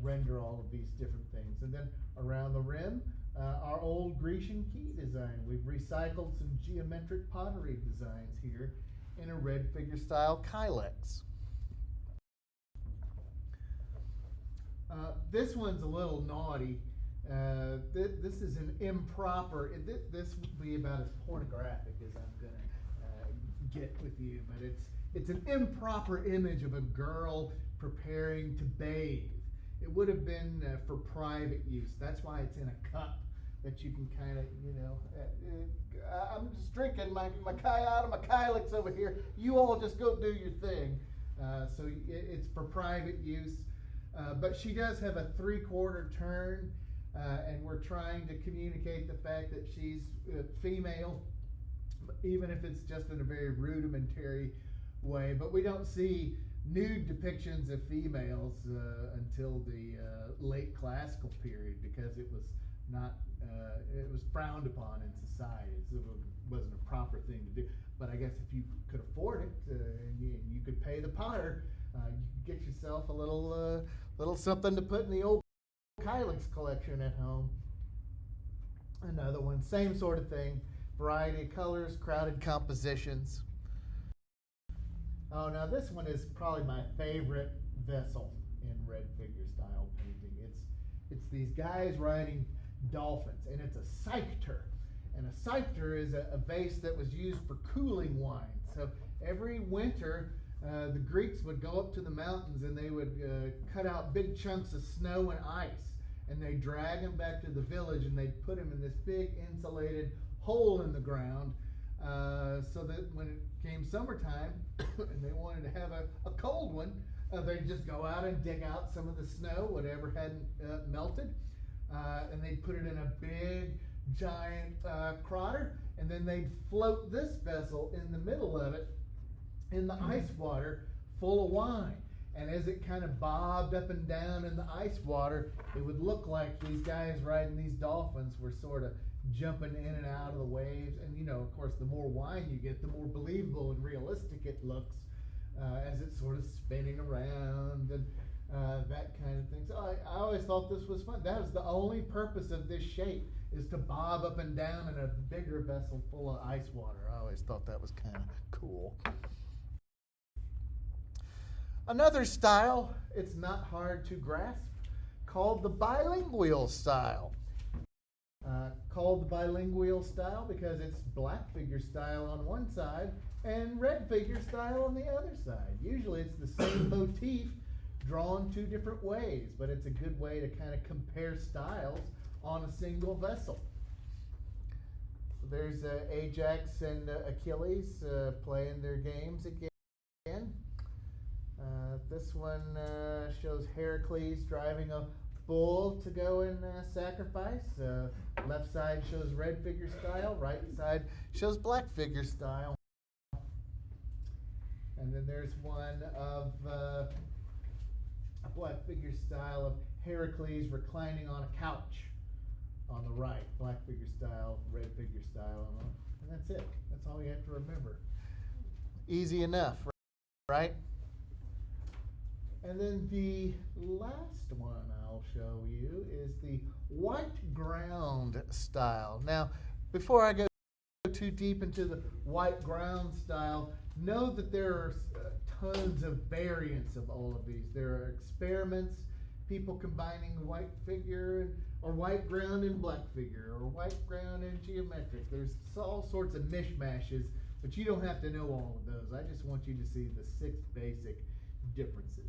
render all of these different things. And then around the rim, our old Grecian key design. We've recycled some geometric pottery designs here in a red figure style Kylex. This one's a little naughty. This is an improper, this would be about as pornographic as I'm gonna get with you, but it's an improper image of a girl preparing to bathe. It would have been for private use. That's why it's in a cup that you can kind of, I'm just drinking my out of my Kylex over here. You all just go do your thing. So it's for private use. But she does have a 3/4 turn, and we're trying to communicate the fact that she's female, even if it's just in a very rudimentary way. But we don't see nude depictions of females until the late classical period, because it was not it was frowned upon in society. So it wasn't a proper thing to do. But I guess if you could afford it and you could pay the potter, you could get yourself a little something to put in the old Kylex collection at home. Another one, same sort of thing, variety of colors, crowded compositions. Oh, now this one is probably my favorite vessel in red figure style painting. It's these guys riding dolphins, and it's a ciphter. And a ciphter is a vase that was used for cooling wine. So every winter, the Greeks would go up to the mountains and they would cut out big chunks of snow and ice, and they'd drag them back to the village, and they'd put them in this big insulated hole in the ground, so that when it came summertime and they wanted to have a cold one, they'd just go out and dig out some of the snow, whatever hadn't melted, and they'd put it in a big giant crater, and then they'd float this vessel in the middle of it in the ice water full of wine. And as it kind of bobbed up and down in the ice water, it would look like these guys riding these dolphins were sort of jumping in and out of the waves. And of course, the more wine you get, the more believable and realistic it looks as it's sort of spinning around and that kind of thing. So I always thought this was fun. That was the only purpose of this shape, is to bob up and down in a bigger vessel full of ice water. I always thought that was kind of cool. Another style, it's not hard to grasp, called the bilingual style. Called the bilingual style because it's black figure style on one side and red figure style on the other side. Usually it's the same motif drawn two different ways, but it's a good way to kind of compare styles on a single vessel. So there's Ajax and Achilles playing their games again. This one shows Heracles driving a bull to go and sacrifice. Left side shows red figure style, right side shows black figure style. And then there's one of a black figure style of Heracles reclining on a couch on the right. Black figure style, red figure style, and that's it. That's all you have to remember. Easy enough, right? And then the last one I'll show you is the white ground style. Now, before I go too deep into the white ground style, know that there are tons of variants of all of these. There are experiments, people combining white figure or white ground and black figure, or white ground and geometric. There's all sorts of mishmashes, but you don't have to know all of those. I just want you to see the 6 basic differences.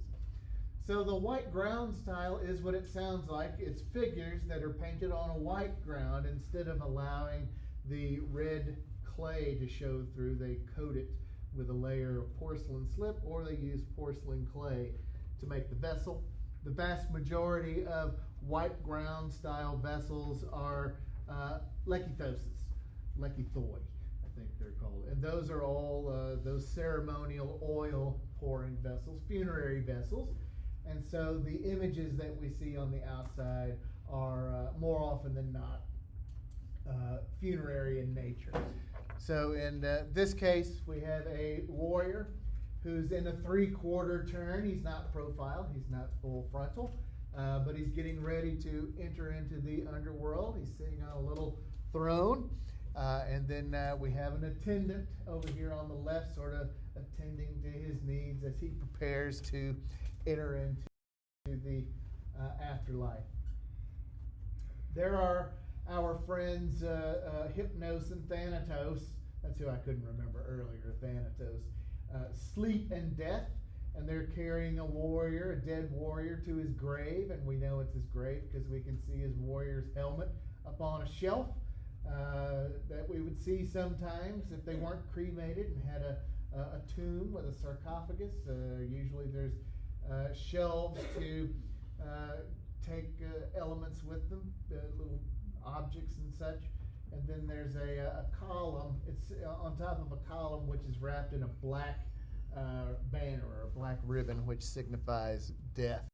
So the white ground style is what it sounds like. It's figures that are painted on a white ground. Instead of allowing the red clay to show through, they coat it with a layer of porcelain slip, or they use porcelain clay to make the vessel. The vast majority of white ground style vessels are lekithoses, lekithoi, I think they're called. And those are all those ceremonial oil pouring vessels, funerary vessels. And so the images that we see on the outside are more often than not funerary in nature. So in this case, we have a warrior who's in a 3/4 turn. He's not profile, he's not full frontal, but he's getting ready to enter into the underworld. He's sitting on a little throne. And then we have an attendant over here on the left, sort of attending to his needs as he prepares to enter into the afterlife. There are our friends Hypnos and Thanatos. That's who I couldn't remember earlier, Thanatos. Sleep and death, and they're carrying a warrior, a dead warrior, to his grave, and we know it's his grave because we can see his warrior's helmet up on a shelf that we would see sometimes if they weren't cremated and had a tomb with a sarcophagus. Usually there's shelves to take elements with them, little objects and such. And then there's a column. It's on top of a column which is wrapped in a black banner or a black ribbon, which signifies death.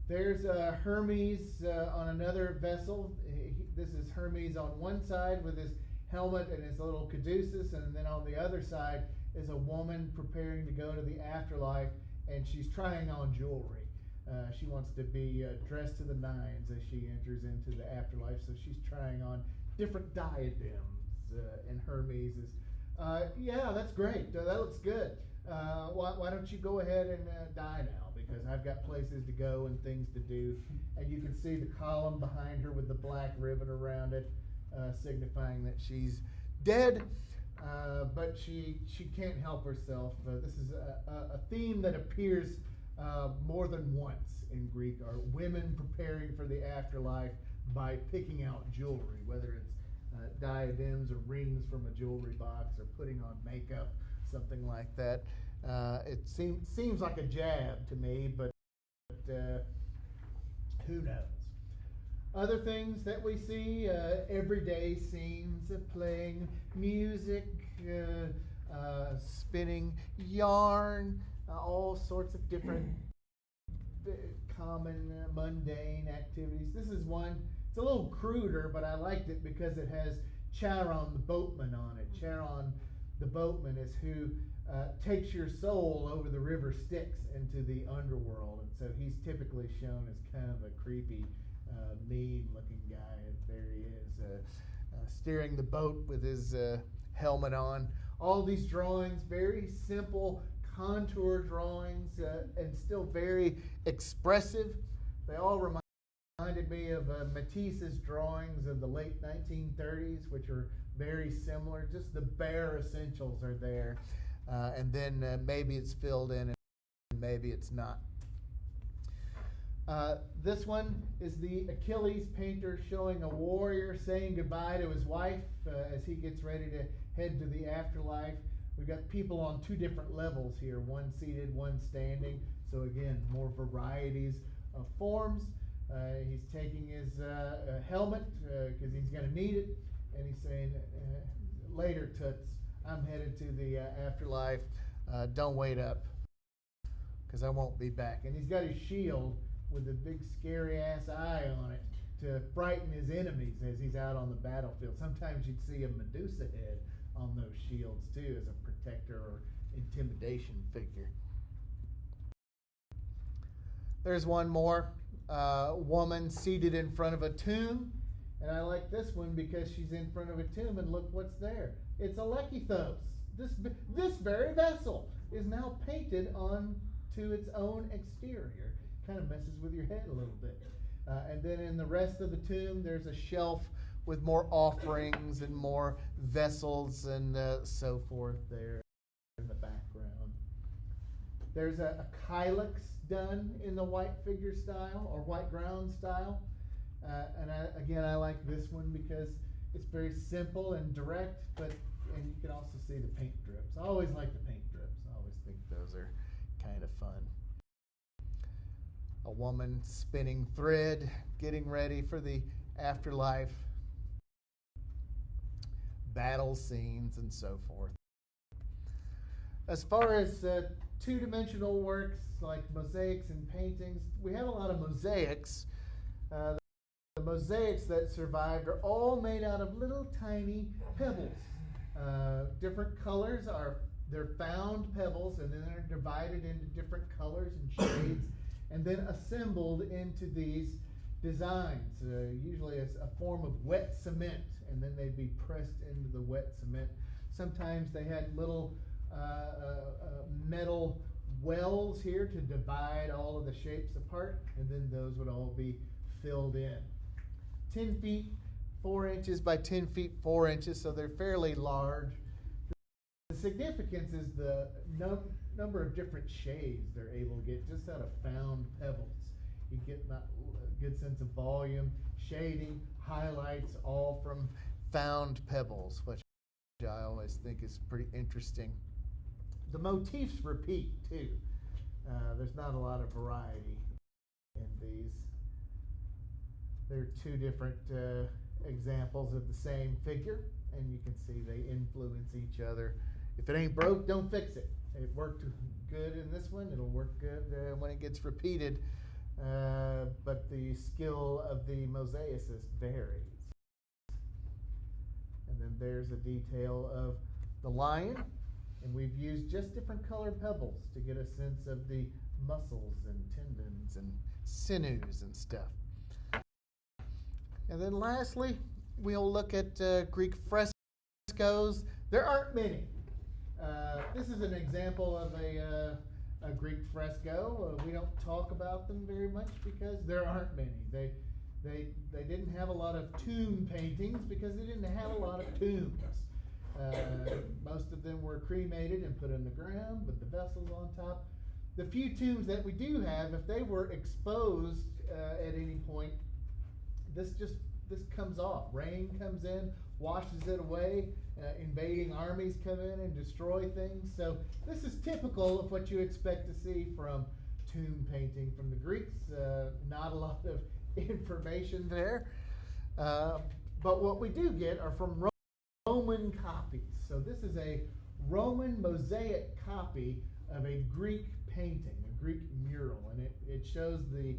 There's Hermes on another vessel. This is Hermes on one side with his helmet and his little caduceus, and then on the other side is a woman preparing to go to the afterlife, and she's trying on jewelry. She wants to be dressed to the nines as she enters into the afterlife, so she's trying on different diadems. And Hermes is, yeah, that's great. That looks good. Why don't you go ahead and die now? Because I've got places to go and things to do. And you can see the column behind her with the black ribbon around it, signifying that she's dead. But she can't help herself. This is a theme that appears more than once in Greek, are women preparing for the afterlife by picking out jewelry, whether it's diadems or rings from a jewelry box or putting on makeup, something like that. It seems like a jab to me, but who knows? Other things that we see, everyday scenes of playing music, spinning yarn, all sorts of different common mundane activities. This is one, it's a little cruder, but I liked it because it has Charon the boatman on it. Charon the boatman is who takes your soul over the river Styx into the underworld, and so he's typically shown as kind of a creepy, mean-looking guy. And there he is, steering the boat with his helmet on. All these drawings, very simple contour drawings, and still very expressive. They all reminded me of Matisse's drawings of the late 1930s, which are very similar. Just the bare essentials are there. And then maybe it's filled in and maybe it's not. This one is the Achilles painter showing a warrior saying goodbye to his wife as he gets ready to head to the afterlife. We've got people on two different levels here, one seated, one standing. So again, more varieties of forms. He's taking his helmet because he's going to need it. And he's saying, later, toots, I'm headed to the afterlife. Don't wait up because I won't be back. And he's got his shield with a big scary ass eye on it to frighten his enemies as he's out on the battlefield. Sometimes you'd see a Medusa head on those shields too as a protector or intimidation figure. There's one more woman seated in front of a tomb, and I like this one because she's in front of a tomb, and look what's there. It's a lekithos. This very vessel is now painted onto its own exterior. Kind of messes with your head a little bit. And then in the rest of the tomb, there's a shelf with more offerings and more vessels and so forth there in the background. There's a kylix done in the white figure style or white ground style. And I like this one because it's very simple and direct, but and you can also see the paint drips. I always like the paint drips. I always think those are kind of fun. A woman spinning thread, getting ready for the afterlife, battle scenes, and so forth. As far as two-dimensional works like mosaics and paintings, we have a lot of mosaics. The mosaics that survived are all made out of little tiny pebbles. Different colors they're found pebbles, and then they're divided into different colors and shades, and then assembled into these designs. Usually it's a form of wet cement, and then they'd be pressed into the wet cement. Sometimes they had little metal wells here to divide all of the shapes apart, and then those would all be filled in. 10 feet 4 inches by 10 feet 4 inches, so they're fairly large. The significance is the number of different shades they're able to get just out of found pebbles. You get a good sense of volume, shading, highlights, all from found pebbles, which I always think is pretty interesting. The motifs repeat too. There's not a lot of variety in these. There are two different examples of the same figure, and you can see they influence each other. If it ain't broke, don't fix it. It worked good in this one, it'll work good when it gets repeated, but the skill of the mosaicist varies. And then there's a detail of the lion, and we've used just different colored pebbles to get a sense of the muscles and tendons and sinews and stuff. And then lastly, we'll look at Greek frescoes. There aren't many. This is an example of a Greek fresco. We don't talk about them very much because there aren't many. They didn't have a lot of tomb paintings because they didn't have a lot of tombs. Most of them were cremated and put in the ground with the vessels on top. The few tombs that we do have, if they were exposed at any point, this comes off. Rain comes in, washes it away. Invading armies come in and destroy things. So this is typical of what you expect to see from tomb painting from the Greeks. Not a lot of information there. But what we do get are from Roman copies. So this is a Roman mosaic copy of a Greek painting, a Greek mural, and it shows the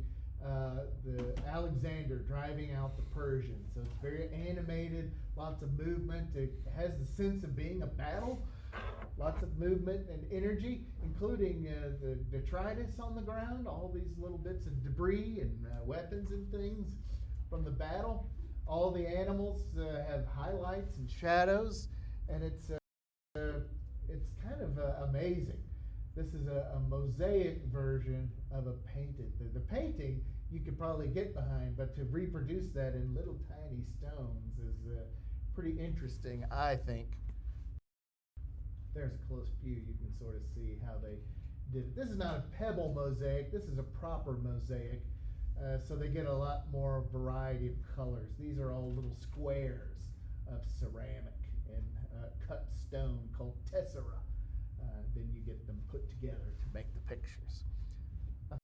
Alexander driving out the Persians. So it's very animated, lots of movement. It has the sense of being a battle, lots of movement and energy, including the detritus on the ground, all these little bits of debris and weapons and things from the battle. All the animals have highlights and shadows, and it's kind of amazing. This is a mosaic version of a painted. The painting you could probably get behind, but to reproduce that in little tiny stones is pretty interesting, I think. There's a close view. You can sort of see how they did it. This is not a pebble mosaic. This is a proper mosaic. So they get a lot more variety of colors. These are all little squares of ceramic and cut stone called tessera. Then you get them put together to make the pictures. A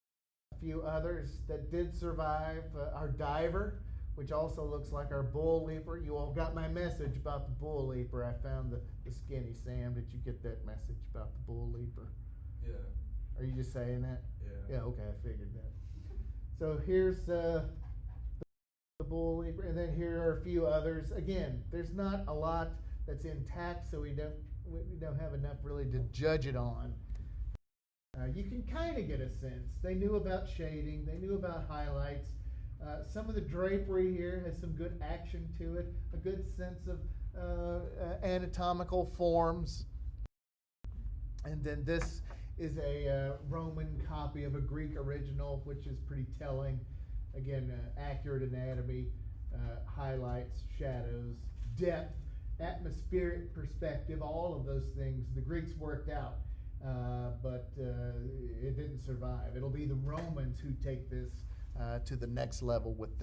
few others that did survive, our diver, which also looks like our bull leaper. You all got my message about the bull leaper. I found the skinny Sam. Did you get that message about the bull leaper? Yeah. Are you just saying that? Yeah. Yeah, okay, I figured that. So here's the bull leaper, and then here are a few others. Again, there's not a lot that's intact, so we don't have enough really to judge it on. You can kind of get a sense. They knew about shading. They knew about highlights. Some of the drapery here has some good action to it, a good sense of anatomical forms. And then this is a Roman copy of a Greek original, which is pretty telling. Again, accurate anatomy, highlights, shadows, depth, atmospheric perspective, all of those things the Greeks worked out, but it didn't survive. It'll be the Romans who take this to the next level with